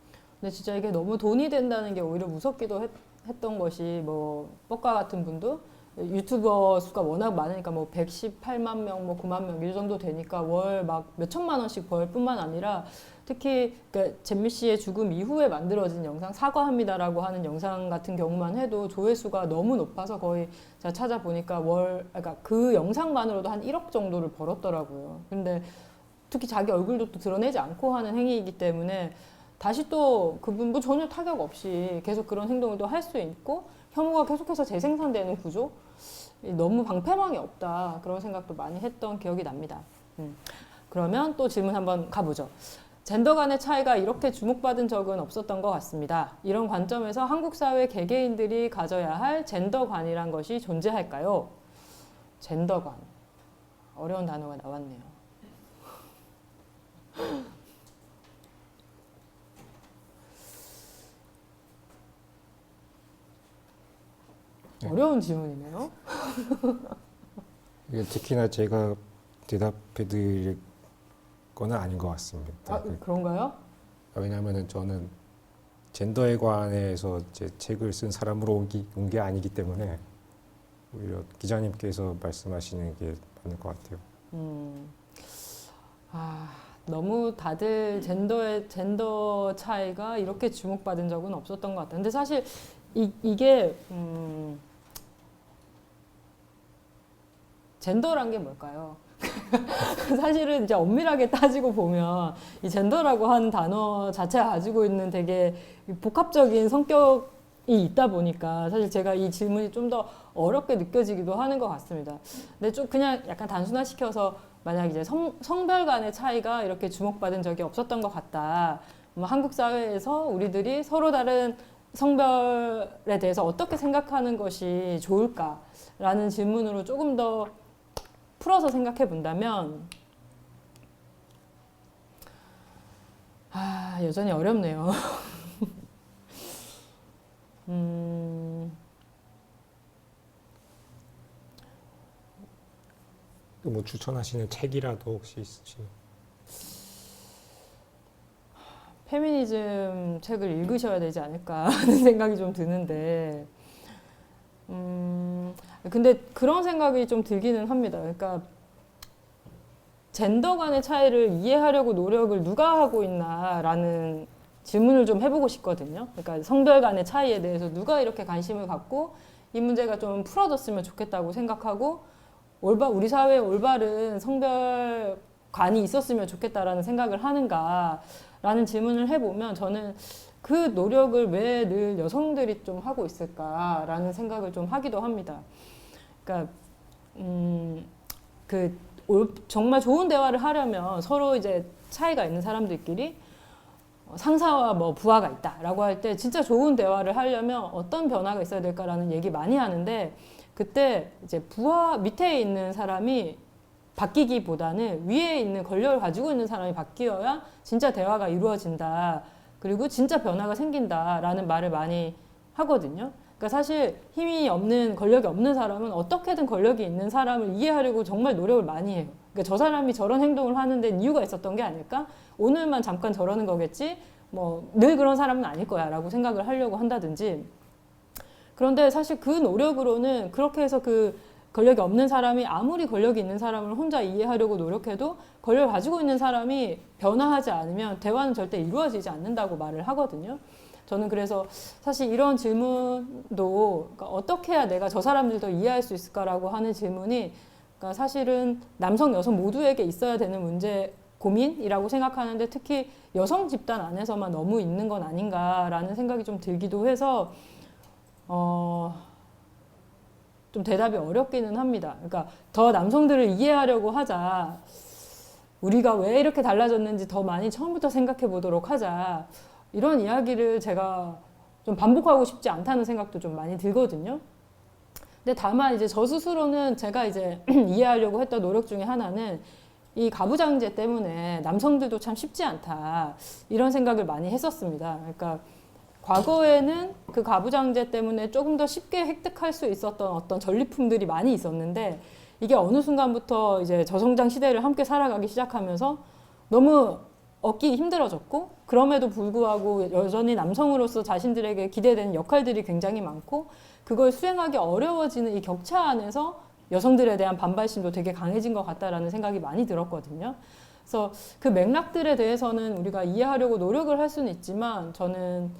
근데 진짜 이게 너무 돈이 된다는 게 오히려 무섭기도 했던 것이 뭐 뻑가 같은 분도 유튜버 수가 워낙 많으니까 뭐 118만 명, 뭐 9만 명 이 정도 되니까 월 막 몇천만 원씩 벌 뿐만 아니라 특히 그러니까 잼미 씨의 죽음 이후에 만들어진 영상 사과합니다라고 하는 영상 같은 경우만 해도 조회수가 너무 높아서 거의 제가 찾아보니까 그러니까 그 영상만으로도 한 1억 정도를 벌었더라고요. 근데 특히 자기 얼굴도 또 드러내지 않고 하는 행위이기 때문에 다시 또 그분 뭐 전혀 타격 없이 계속 그런 행동을 또 할 수 있고 혐오가 계속해서 재생산되는 구조 너무 방패망이 없다 그런 생각도 많이 했던 기억이 납니다. 그러면 또 질문 한번 가보죠. 젠더 간의 차이가 이렇게 주목받은 적은 없었던 것 같습니다. 이런 관점에서 한국 사회 개개인들이 가져야 할 젠더관이란 것이 존재할까요? 젠더관. 어려운 단어가 나왔네요. 어려운 질문이네요. 이게 특히나 제가 대답해드릴 건 아닌 것 같습니다. 아, 그런가요? 왜냐하면 저는 젠더에 관해서 제 책을 쓴 사람으로 온 게 아니기 때문에 오히려 기자님께서 말씀하시는 게 맞는 것 같아요. 너무 다들 젠더 차이가 이렇게 주목받은 적은 없었던 것 같아요. 근데 사실 이게 젠더란 게 뭘까요? 사실은 이제 엄밀하게 따지고 보면 이 젠더라고 하는 단어 자체가 가지고 있는 되게 복합적인 성격이 있다 보니까 사실 제가 이 질문이 좀 더 어렵게 느껴지기도 하는 것 같습니다. 근데 좀 그냥 약간 단순화시켜서 만약 이제 성별 간의 차이가 이렇게 주목받은 적이 없었던 것 같다. 한국 사회에서 우리들이 서로 다른 성별에 대해서 어떻게 생각하는 것이 좋을까라는 질문으로 조금 더 풀어서 생각해 본다면 여전히 어렵네요. 뭐 추천하시는 책이라도 혹시 있으시나요? 페미니즘 책을 읽으셔야 되지 않을까 하는 생각이 좀 드는데 근데 그런 생각이 좀 들기는 합니다. 그러니까 젠더 간의 차이를 이해하려고 노력을 누가 하고 있나라는 질문을 좀 해보고 싶거든요. 그러니까 성별 간의 차이에 대해서 누가 이렇게 관심을 갖고 이 문제가 좀 풀어졌으면 좋겠다고 생각하고 우리 사회에 올바른 성별관이 있었으면 좋겠다라는 생각을 하는가라는 질문을 해보면 저는 그 노력을 왜 늘 여성들이 좀 하고 있을까라는 생각을 좀 하기도 합니다. 그러니까 정말 좋은 대화를 하려면 서로 이제 차이가 있는 사람들끼리 상사와 뭐 부하가 있다라고 할 때 진짜 좋은 대화를 하려면 어떤 변화가 있어야 될까라는 얘기 많이 하는데 그때 이제 부하 밑에 있는 사람이 바뀌기보다는 위에 있는 권력을 가지고 있는 사람이 바뀌어야 진짜 대화가 이루어진다. 그리고 진짜 변화가 생긴다라는 말을 많이 하거든요. 그러니까 사실 힘이 없는 권력이 없는 사람은 어떻게든 권력이 있는 사람을 이해하려고 정말 노력을 많이 해요. 그러니까 저 사람이 저런 행동을 하는데 이유가 있었던 게 아닐까? 오늘만 잠깐 저러는 거겠지? 뭐 늘 그런 사람은 아닐 거야 라고 생각을 하려고 한다든지 그런데 사실 그 노력으로는 그렇게 해서 그 권력이 없는 사람이 아무리 권력이 있는 사람을 혼자 이해하려고 노력해도 권력을 가지고 있는 사람이 변화하지 않으면 대화는 절대 이루어지지 않는다고 말을 하거든요. 저는 그래서 사실 이런 질문도 그러니까 어떻게 해야 내가 저 사람들도 이해할 수 있을까라고 하는 질문이 그러니까 사실은 남성, 여성 모두에게 있어야 되는 문제 고민이라고 생각하는데 특히 여성 집단 안에서만 너무 있는 건 아닌가라는 생각이 좀 들기도 해서 좀 대답이 어렵기는 합니다. 그러니까 더 남성들을 이해하려고 하자. 우리가 왜 이렇게 달라졌는지 더 많이 처음부터 생각해 보도록 하자. 이런 이야기를 제가 좀 반복하고 싶지 않다는 생각도 좀 많이 들거든요. 근데 다만 이제 저 스스로는 제가 이제 이해하려고 했던 노력 중에 하나는 이 가부장제 때문에 남성들도 참 쉽지 않다. 이런 생각을 많이 했었습니다. 그러니까 과거에는 그 가부장제 때문에 조금 더 쉽게 획득할 수 있었던 어떤 전리품들이 많이 있었는데 이게 어느 순간부터 이제 저성장 시대를 함께 살아가기 시작하면서 너무 얻기 힘들어졌고 그럼에도 불구하고 여전히 남성으로서 자신들에게 기대되는 역할들이 굉장히 많고 그걸 수행하기 어려워지는 이 격차 안에서 여성들에 대한 반발심도 되게 강해진 것 같다라는 생각이 많이 들었거든요. 그래서 그 맥락들에 대해서는 우리가 이해하려고 노력을 할 수는 있지만 저는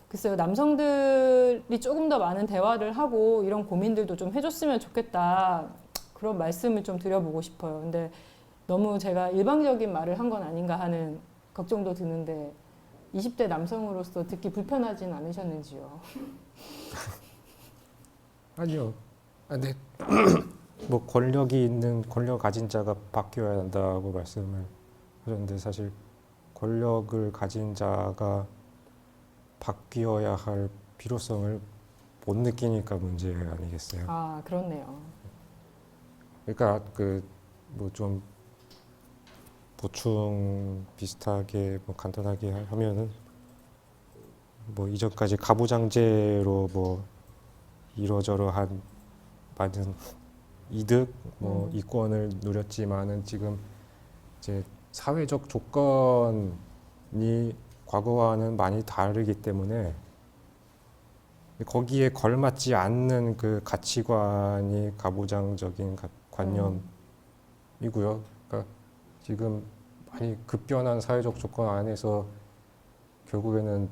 글쎄요, 남성들이 조금 더 많은 대화를 하고 이런 고민들도 좀 해줬으면 좋겠다. 그런 말씀을 좀 드려보고 싶어요. 근데 너무 제가 일방적인 말을 한 건 아닌가 하는 걱정도 드는데 20대 남성으로서 듣기 불편하진 않으셨는지요? 아니요. 아, 네. 뭐 권력이 있는 권력 가진 자가 바뀌어야 한다고 말씀을 하셨는데 사실 권력을 가진 자가 바뀌어야 할 필요성을 못 느끼니까 문제 아니겠어요. 아, 그렇네요. 그러니까 그 뭐 좀 보충 비슷하게 뭐 간단하게 하면은 뭐 이전까지 가부장제로 뭐 이러저러한 많은 이득 뭐 이권을 누렸지만은 지금 이제 사회적 조건이 과거와는 많이 다르기 때문에 거기에 걸맞지 않는 그 가치관이 가부장적인 관념이고요. 그러니까 지금 많이 급변한 사회적 조건 안에서 결국에는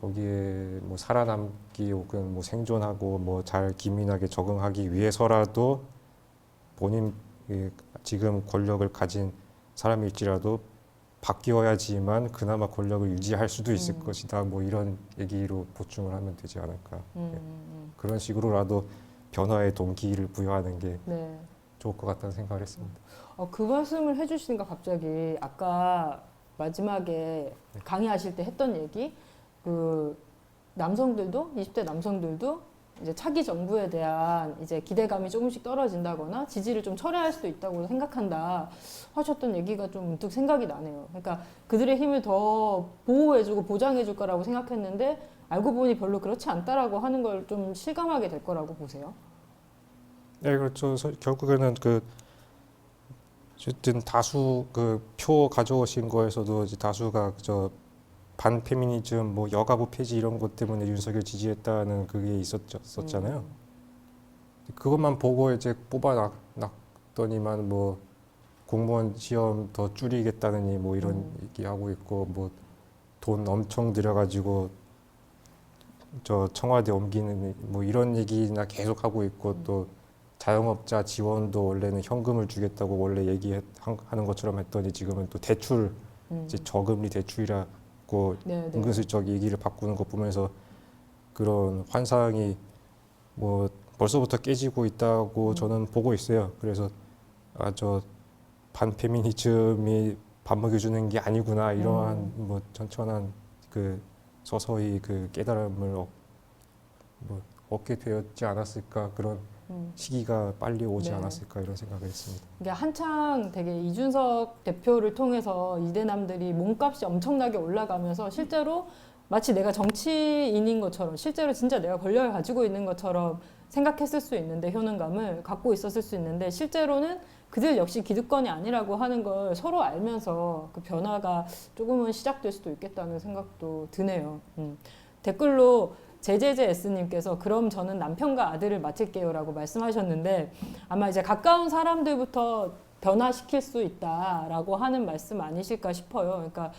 거기에 뭐 살아남기 혹은 뭐 생존하고 뭐 잘 기민하게 적응하기 위해서라도 본인 지금 권력을 가진 사람일지라도 바뀌어야지만 그나마 권력을 유지할 수도 있을 것이다. 뭐 이런 얘기로 보충을 하면 되지 않을까. 그런 식으로라도 변화의 동기를 부여하는 게 네. 좋을 것 같다는 생각을 했습니다. 그 말씀을 해주시니까 갑자기 아까 마지막에 강의하실 때 했던 얘기, 그 남성들도 20대 남성들도 이제 차기 정부에 대한 이제 기대감이 조금씩 떨어진다거나 지지를 좀 철회할 수도 있다고 생각한다 하셨던 얘기가 좀 문득 생각이 나네요. 그러니까 그들의 힘을 더 보호해주고 보장해줄 거라고 생각했는데 알고 보니 별로 그렇지 않다라고 하는 걸 좀 실감하게 될 거라고 보세요. 네, 그렇죠. 결국에는 그 어쨌든 다수 그 표 가져오신 거에서도 이제 다수가 저 반페미니즘, 뭐 여가부 폐지 이런 것 때문에 윤석열 지지했다는 그게 있었잖아요. 그것만 보고 이제 뽑아놨더니만 뭐 공무원 시험 더 줄이겠다느니 뭐 이런 얘기하고 있고 뭐 돈 엄청 들여가지고 저 청와대 옮기는 뭐 이런 얘기나 계속 하고 있고 또 자영업자 지원도 원래는 현금을 주겠다고 원래 얘기하는 것처럼 했더니 지금은 또 대출 이제 저금리 대출이라고 네, 네. 은근슬쩍 얘기를 바꾸는 거 보면서 그런 환상이 뭐 벌써부터 깨지고 있다고 저는 보고 있어요. 그래서 저 반페미니즘이 밥 먹여주는 게 아니구나 이러한 뭐 천천한 그 서서히 그 깨달음을 뭐 얻게 되었지 않았을까 그런 시기가 빨리 오지 네. 않았을까 이런 생각을 했습니다. 이게 한창 되게 이준석 대표를 통해서 이대남들이 몸값이 엄청나게 올라가면서 실제로 마치 내가 정치인인 것처럼 실제로 진짜 내가 권력을 가지고 있는 것처럼 생각했을 수 있는데 효능감을 갖고 있었을 수 있는데 실제로는 그들 역시 기득권이 아니라고 하는 걸 서로 알면서 그 변화가 조금은 시작될 수도 있겠다는 생각도 드네요. 댓글로 제제제S님께서 그럼 저는 남편과 아들을 맡을게요라고 말씀하셨는데 아마 이제 가까운 사람들부터 변화시킬 수 있다라고 하는 말씀 아니실까 싶어요. 그러니까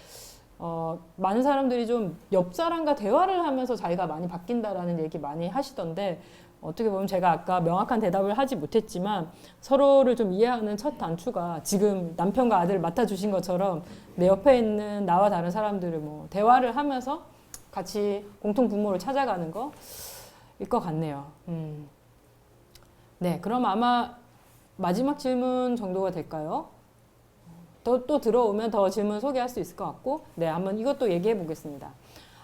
많은 사람들이 좀 옆 사람과 대화를 하면서 자기가 많이 바뀐다라는 얘기 많이 하시던데 어떻게 보면 제가 아까 명확한 대답을 하지 못했지만 서로를 좀 이해하는 첫 단추가 지금 남편과 아들을 맡아주신 것처럼 내 옆에 있는 나와 다른 사람들을 뭐 대화를 하면서 같이 공통 분모를 찾아가는 거일 것 같네요. 네, 그럼 아마 마지막 질문 정도가 될까요? 또 들어오면 더 질문 소개할 수 있을 것 같고, 네, 한번 이것도 얘기해 보겠습니다.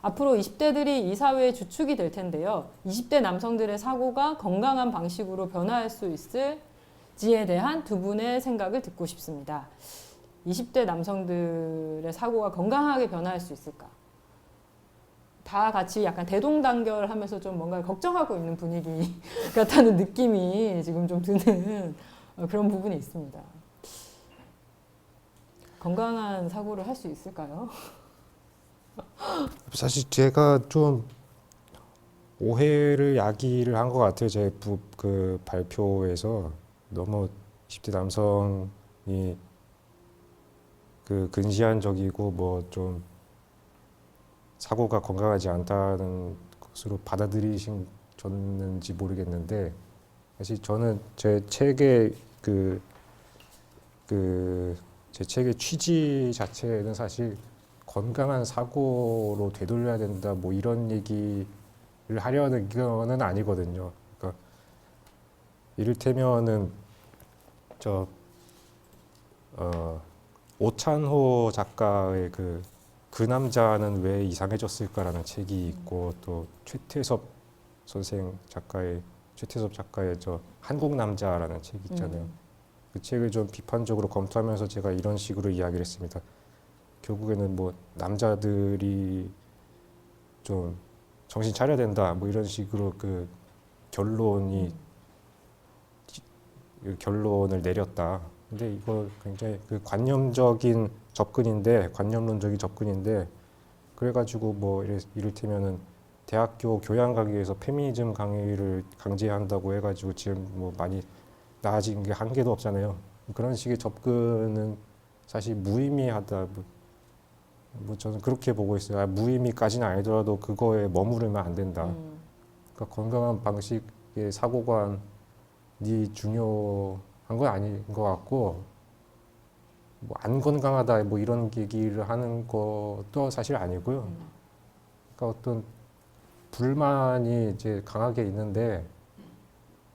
앞으로 20대들이 이 사회의 주축이 될 텐데요. 20대 남성들의 사고가 건강한 방식으로 변화할 수 있을지에 대한 두 분의 생각을 듣고 싶습니다. 20대 남성들의 사고가 건강하게 변화할 수 있을까? 다 같이 약간 대동단결하면서 좀 뭔가 걱정하고 있는 분위기 같다는 느낌이 지금 좀 드는 그런 부분이 있습니다. 건강한 사고를 할 수 있을까요? 사실 제가 좀 오해를 야기를 한 것 같아요. 제 그 발표에서 너무 20대 남성이 그 근시안적이고 뭐 좀 사고가 건강하지 않다는 것으로 받아들이셨는지 모르겠는데 사실 저는 제 책의 그 그 제 책의 취지 자체는 사실 건강한 사고로 되돌려야 된다 뭐 이런 얘기를 하려는 거는 아니거든요. 그러니까 이를테면은 오찬호 작가의 그 남자는 왜 이상해졌을까라는 책이 있고 또 최태섭 작가의 저 한국 남자라는 책이 있잖아요. 그 책을 좀 비판적으로 검토하면서 제가 이런 식으로 이야기를 했습니다. 결국에는 뭐 남자들이 좀 정신 차려야 된다 뭐 이런 식으로 그 결론을 내렸다. 근데 이거 굉장히 그 관념론적인 접근인데 그래가지고 뭐 이를테면은 대학교 교양학위에서 페미니즘 강의를 강제한다고 해가지고 지금 뭐 많이 나아진 게 한 개도 없잖아요. 그런 식의 접근은 사실 무의미하다. 뭐 저는 그렇게 보고 있어요. 무의미까지는 아니더라도 그거에 머무르면 안 된다. 그러니까 건강한 방식의 사고관이 중요한 건 아닌 것 같고 뭐 안 건강하다 뭐 이런 얘기를 하는 것도 사실 아니고요. 그러니까 어떤 불만이 이제 강하게 있는데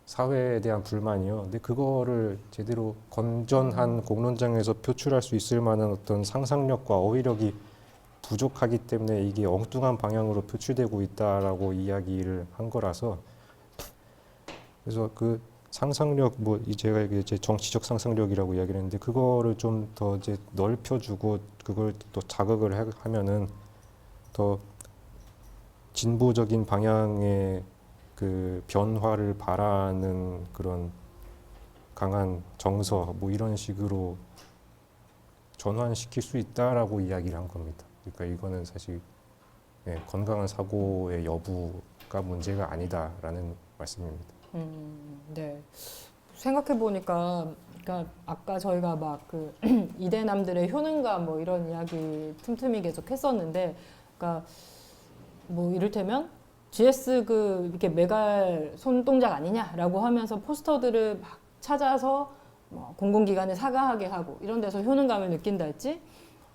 사회에 대한 불만이요. 근데 그거를 제대로 건전한 공론장에서 표출할 수 있을 만한 어떤 상상력과 어휘력이 부족하기 때문에 이게 엉뚱한 방향으로 표출되고 있다라고 이야기를 한 거라서 그래서 그 상상력 뭐 제가 이제 정치적 상상력이라고 이야기를 했는데 그거를 좀 더 이제 넓혀주고 그걸 또 자극을 하면은 더 진보적인 방향의 그 변화를 바라는 그런 강한 정서 뭐 이런 식으로 전환시킬 수 있다라고 이야기를 한 겁니다. 그러니까 이거는 사실 건강한 사고의 여부가 문제가 아니다라는 말씀입니다. 네. 생각해 보니까, 그러니까 아까 저희가 막 그 이대남들의 효능감 뭐 이런 이야기 틈틈이 계속 했었는데, 그러니까 뭐 이를테면 GS 이렇게 메갈 손동작 아니냐라고 하면서 포스터들을 막 찾아서 뭐 공공기관에 사과하게 하고 이런 데서 효능감을 느낀다 했지.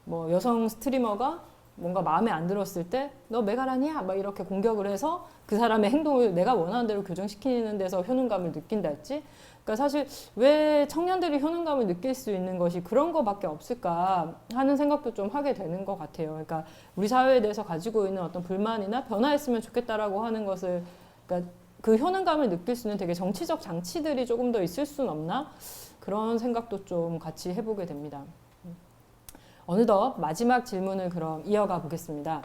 뭐 여성 스트리머가 뭔가 마음에 안 들었을 때 너 메갈 아니야? 막 이렇게 공격을 해서 그 사람의 행동을 내가 원하는 대로 교정시키는 데서 효능감을 느낀다 했지. 그러니까 사실 왜 청년들이 효능감을 느낄 수 있는 것이 그런 거밖에 없을까 하는 생각도 좀 하게 되는 것 같아요. 그러니까 우리 사회에 대해서 가지고 있는 어떤 불만이나 변화했으면 좋겠다라고 하는 것을, 그러니까 그 효능감을 느낄 수 있는 되게 정치적 장치들이 조금 더 있을 수는 없나? 그런 생각도 좀 같이 해보게 됩니다. 어느덧 마지막 질문을 그럼 이어가 보겠습니다.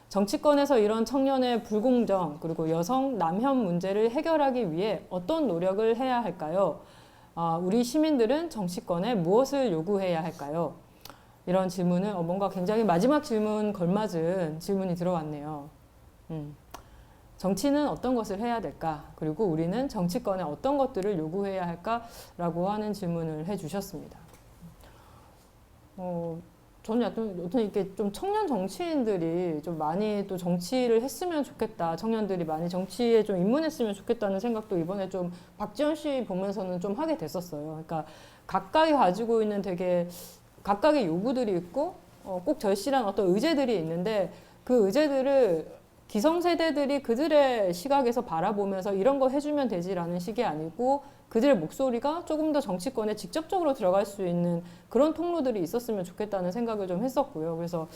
정치권에서 이런 청년의 불공정 그리고 여성 남혐 문제를 해결하기 위해 어떤 노력을 해야 할까요? 우리 시민들은 정치권에 무엇을 요구해야 할까요? 이런 질문을 뭔가 굉장히 마지막 질문 걸맞은 질문이 들어왔네요. 정치는 어떤 것을 해야 될까? 그리고 우리는 정치권에 어떤 것들을 요구해야 할까라고 하는 질문을 해주셨습니다. 저는 어떤 이렇게 좀 청년 정치인들이 좀 많이 또 정치를 했으면 좋겠다. 청년들이 많이 정치에 좀 입문했으면 좋겠다는 생각도 이번에 좀 박지원 씨 보면서는 좀 하게 됐었어요. 그러니까 각각이 가지고 있는 되게 각각의 요구들이 있고 꼭 절실한 어떤 의제들이 있는데 그 의제들을 기성세대들이 그들의 시각에서 바라보면서 이런 거 해주면 되지라는 식이 아니고 그들의 목소리가 조금 더 정치권에 직접적으로 들어갈 수 있는 그런 통로들이 있었으면 좋겠다는 생각을 좀 했었고요. 그래서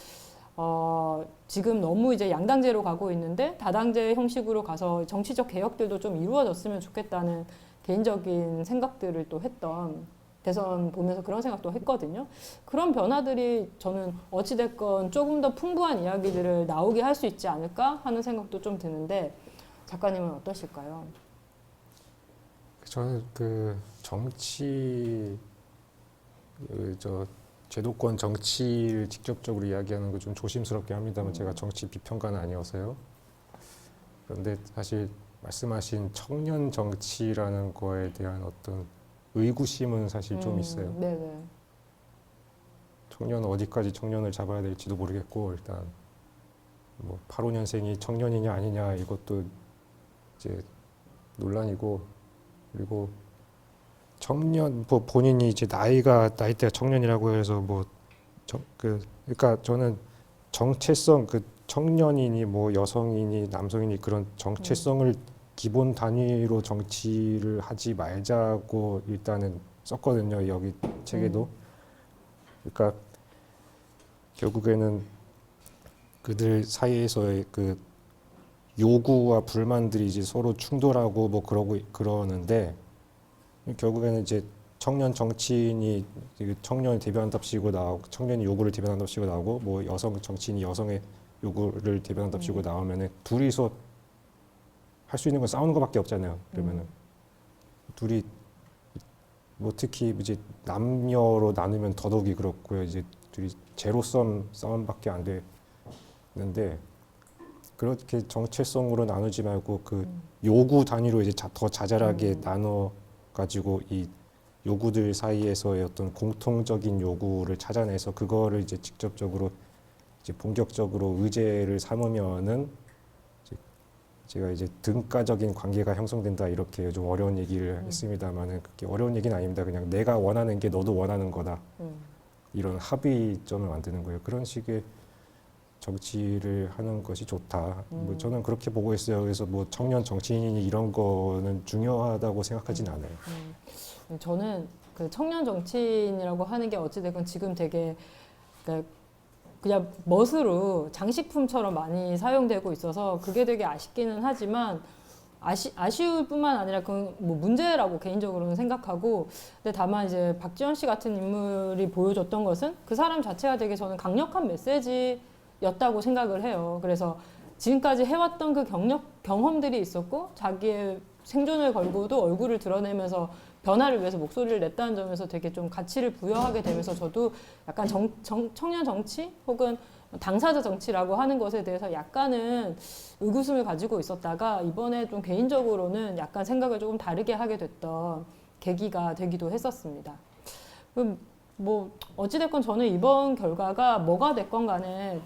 지금 너무 이제 양당제로 가고 있는데 다당제 형식으로 가서 정치적 개혁들도 좀 이루어졌으면 좋겠다는 개인적인 생각들을 또 했던 대선 보면서 그런 생각도 했거든요. 그런 변화들이 저는 어찌됐건 조금 더 풍부한 이야기들을 나오게 할 수 있지 않을까 하는 생각도 좀 드는데 작가님은 어떠실까요? 저는 제도권 정치를 직접적으로 이야기하는 거 좀 조심스럽게 합니다만 제가 정치 비평가는 아니어서요. 그런데 사실 말씀하신 청년 정치라는 거에 대한 어떤 의구심은 사실 좀 있어요. 네네. 청년 어디까지 청년을 잡아야 될지도 모르겠고 일단 뭐 85년생이 청년이냐 아니냐 이것도 이제 논란이고 그리고 청년 뭐 본인이 이제 나이대가 청년이라고 해서 그러니까 저는 정체성 그 청년이니 뭐 여성이니 남성이니 그런 정체성을 기본 단위로 정치를 하지 말자고 일단은 썼거든요. 여기 책에도. 그러니까 결국에는 그들 사이에서의 그 요구와 불만들이 이제 서로 충돌하고 뭐 그러는데 결국에는 이제 청년 정치인이 청년을 대변한답시고 나오고 청년이 요구를 대변한답시고 나오고 뭐 여성 정치인이 여성의 요구를 대변한답시고 나오면은 둘이서 할 수 있는 건 싸우는 것밖에 없잖아요. 그러면은 둘이 뭐 특히 이제 남녀로 나누면 더더욱이 그렇고요. 이제 둘이 제로섬 싸움밖에 안 되는데 그렇게 정체성으로 나누지 말고 그 요구 단위로 이제 더 자잘하게 나눠 가지고 이 요구들 사이에서의 어떤 공통적인 요구를 찾아내서 그거를 이제 직접적으로 이제 본격적으로 의제를 삼으면은 제가 이제 등가적인 관계가 형성된다 이렇게 좀 어려운 얘기를 했습니다만은 그게 어려운 얘기는 아닙니다. 그냥 내가 원하는 게 너도 원하는 거다. 이런 합의점을 만드는 거예요. 그런 식의 정치를 하는 것이 좋다. 뭐 저는 그렇게 보고 있어요. 그래서 뭐 청년 정치인이 이런 거는 중요하다고 생각하진 않아요. 저는 그 청년 정치인이라고 하는 게 어찌됐건 지금 되게 그냥 멋으로 장식품처럼 많이 사용되고 있어서 그게 되게 아쉽기는 하지만 아쉬울 뿐만 아니라 그건 뭐 문제라고 개인적으로는 생각하고 근데 다만 이제 박지원 씨 같은 인물이 보여줬던 것은 그 사람 자체가 되게 저는 강력한 메시지였다고 생각을 해요. 그래서 지금까지 해왔던 그 경험들이 있었고 자기의 생존을 걸고도 얼굴을 드러내면서 변화를 위해서 목소리를 냈다는 점에서 되게 좀 가치를 부여하게 되면서 저도 약간 청년 정치 혹은 당사자 정치라고 하는 것에 대해서 약간은 의구심을 가지고 있었다가 이번에 좀 개인적으로는 약간 생각을 조금 다르게 하게 됐던 계기가 되기도 했었습니다. 뭐 어찌됐건 저는 이번 결과가 뭐가 됐건 간에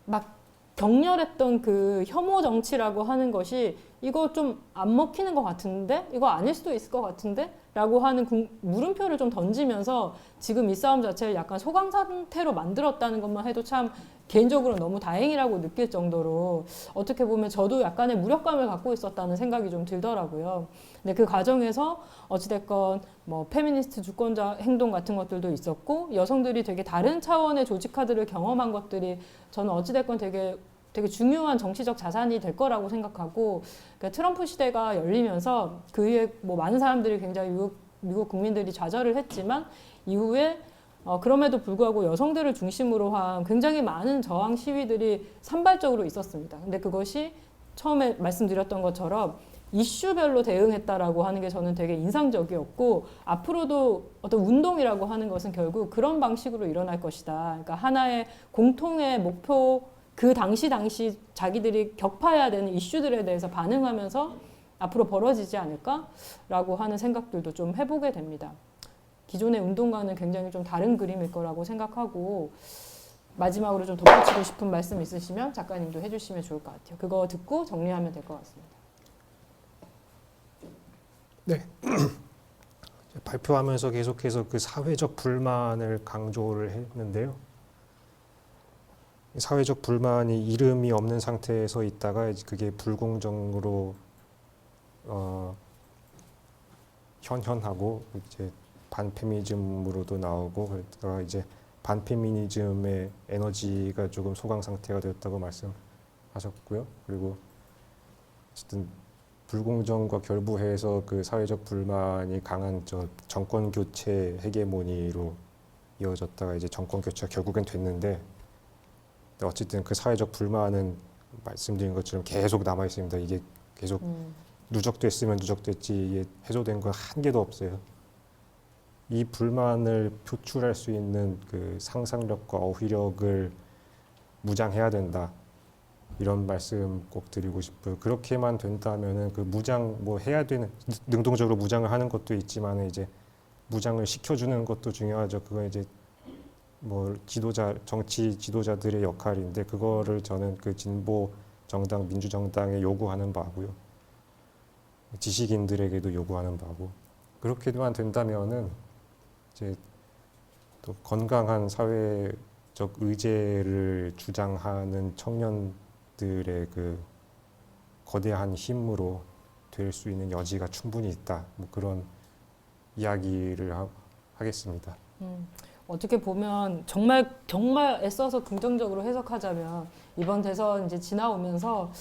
막 격렬했던 그 혐오 정치라고 하는 것이 이거 좀 안 먹히는 것 같은데? 이거 아닐 수도 있을 것 같은데? 라고 하는 물음표를 좀 던지면서 지금 이 싸움 자체를 약간 소강 상태로 만들었다는 것만 해도 참 개인적으로 너무 다행이라고 느낄 정도로 어떻게 보면 저도 약간의 무력감을 갖고 있었다는 생각이 좀 들더라고요. 근데 그 과정에서 어찌됐건 뭐 페미니스트 주권자 행동 같은 것들도 있었고 여성들이 되게 다른 차원의 조직화들을 경험한 것들이 저는 어찌됐건 되게 중요한 정치적 자산이 될 거라고 생각하고 그러니까 트럼프 시대가 열리면서 그 이후에 뭐 많은 사람들이 굉장히 미국 국민들이 좌절을 했지만 이후에 그럼에도 불구하고 여성들을 중심으로 한 굉장히 많은 저항 시위들이 산발적으로 있었습니다. 근데 그것이 처음에 말씀드렸던 것처럼 이슈별로 대응했다라고 하는 게 저는 되게 인상적이었고 앞으로도 어떤 운동이라고 하는 것은 결국 그런 방식으로 일어날 것이다. 그러니까 하나의 공통의 목표 그 당시 자기들이 격파해야 되는 이슈들에 대해서 반응하면서 앞으로 벌어지지 않을까라고 하는 생각들도 좀 해보게 됩니다. 기존의 운동과는 굉장히 좀 다른 그림일 거라고 생각하고 마지막으로 좀 덧붙이고 싶은 말씀 있으시면 작가님도 해주시면 좋을 것 같아요. 그거 듣고 정리하면 될 것 같습니다. 네. 발표하면서 계속해서 그 사회적 불만을 강조를 했는데요. 사회적 불만이 이름이 없는 상태에서 있다가 그게 불공정으로 현현하고 이제 반페미니즘으로도 나오고 그러다가 이제 반페미니즘의 에너지가 조금 소강 상태가 되었다고 말씀하셨고요. 그리고 어쨌든 불공정과 결부해서 그 사회적 불만이 강한 정권 교체 헤게모니로 이어졌다가 이제 정권 교체가 결국엔 됐는데 어쨌든 그 사회적 불만은 말씀드린 것처럼 계속 남아 있습니다. 이게 계속 누적됐으면 누적됐지 이게 해소된 건 한 개도 없어요. 이 불만을 표출할 수 있는 그 상상력과 어휘력을 무장해야 된다. 이런 말씀 꼭 드리고 싶어요. 그렇게만 된다면은 그 무장 뭐 해야 되는 능동적으로 무장을 하는 것도 있지만 이제 무장을 시켜주는 것도 중요하죠. 그건 이제 뭐 정치 지도자들의 역할인데 그거를 저는 그 진보 정당 민주정당에 요구하는 바고요. 지식인들에게도 요구하는 바고 그렇게만 된다면은 이제 또 건강한 사회적 의제를 주장하는 청년들의 그 거대한 힘으로 될 수 있는 여지가 충분히 있다. 뭐 그런 이야기를 하겠습니다. 어떻게 보면 정말 애써서 긍정적으로 해석하자면 이번 대선 이제 지나오면서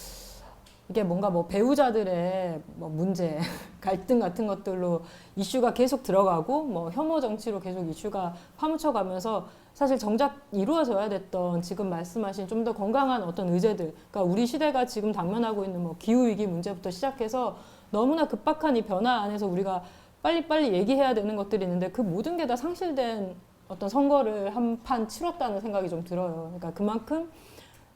이게 뭔가 뭐 배우자들의 뭐 문제, 갈등 같은 것들로 이슈가 계속 들어가고 뭐 혐오 정치로 계속 이슈가 파묻혀가면서 사실 정작 이루어져야 됐던 지금 말씀하신 좀 더 건강한 어떤 의제들, 그러니까 우리 시대가 지금 당면하고 있는 뭐 기후 위기 문제부터 시작해서 너무나 급박한 이 변화 안에서 우리가 빨리빨리 얘기해야 되는 것들이 있는데 그 모든 게 다 상실된 어떤 선거를 한 판 치렀다는 생각이 좀 들어요. 그러니까 그만큼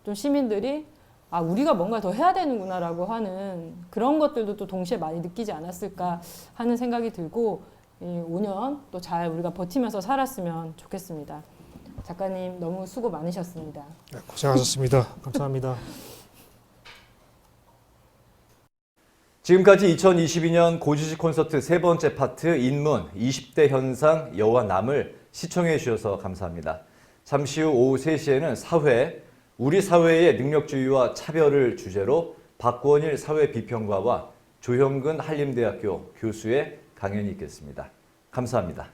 좀 시민들이 아, 우리가 뭔가 더 해야 되는구나라고 하는 그런 것들도 또 동시에 많이 느끼지 않았을까 하는 생각이 들고 이 5년 또 잘 우리가 버티면서 살았으면 좋겠습니다. 작가님 너무 수고 많으셨습니다. 네, 고생하셨습니다. 감사합니다. 지금까지 2022년 고지식 콘서트 세 번째 파트 인문 20대 현상 여와 남을 시청해 주셔서 감사합니다. 잠시 후 오후 3시에는 사회, 우리 사회의 능력주의와 차별을 주제로 박권일 사회비평가와 조형근 한림대학교 교수의 강연이 있겠습니다. 감사합니다.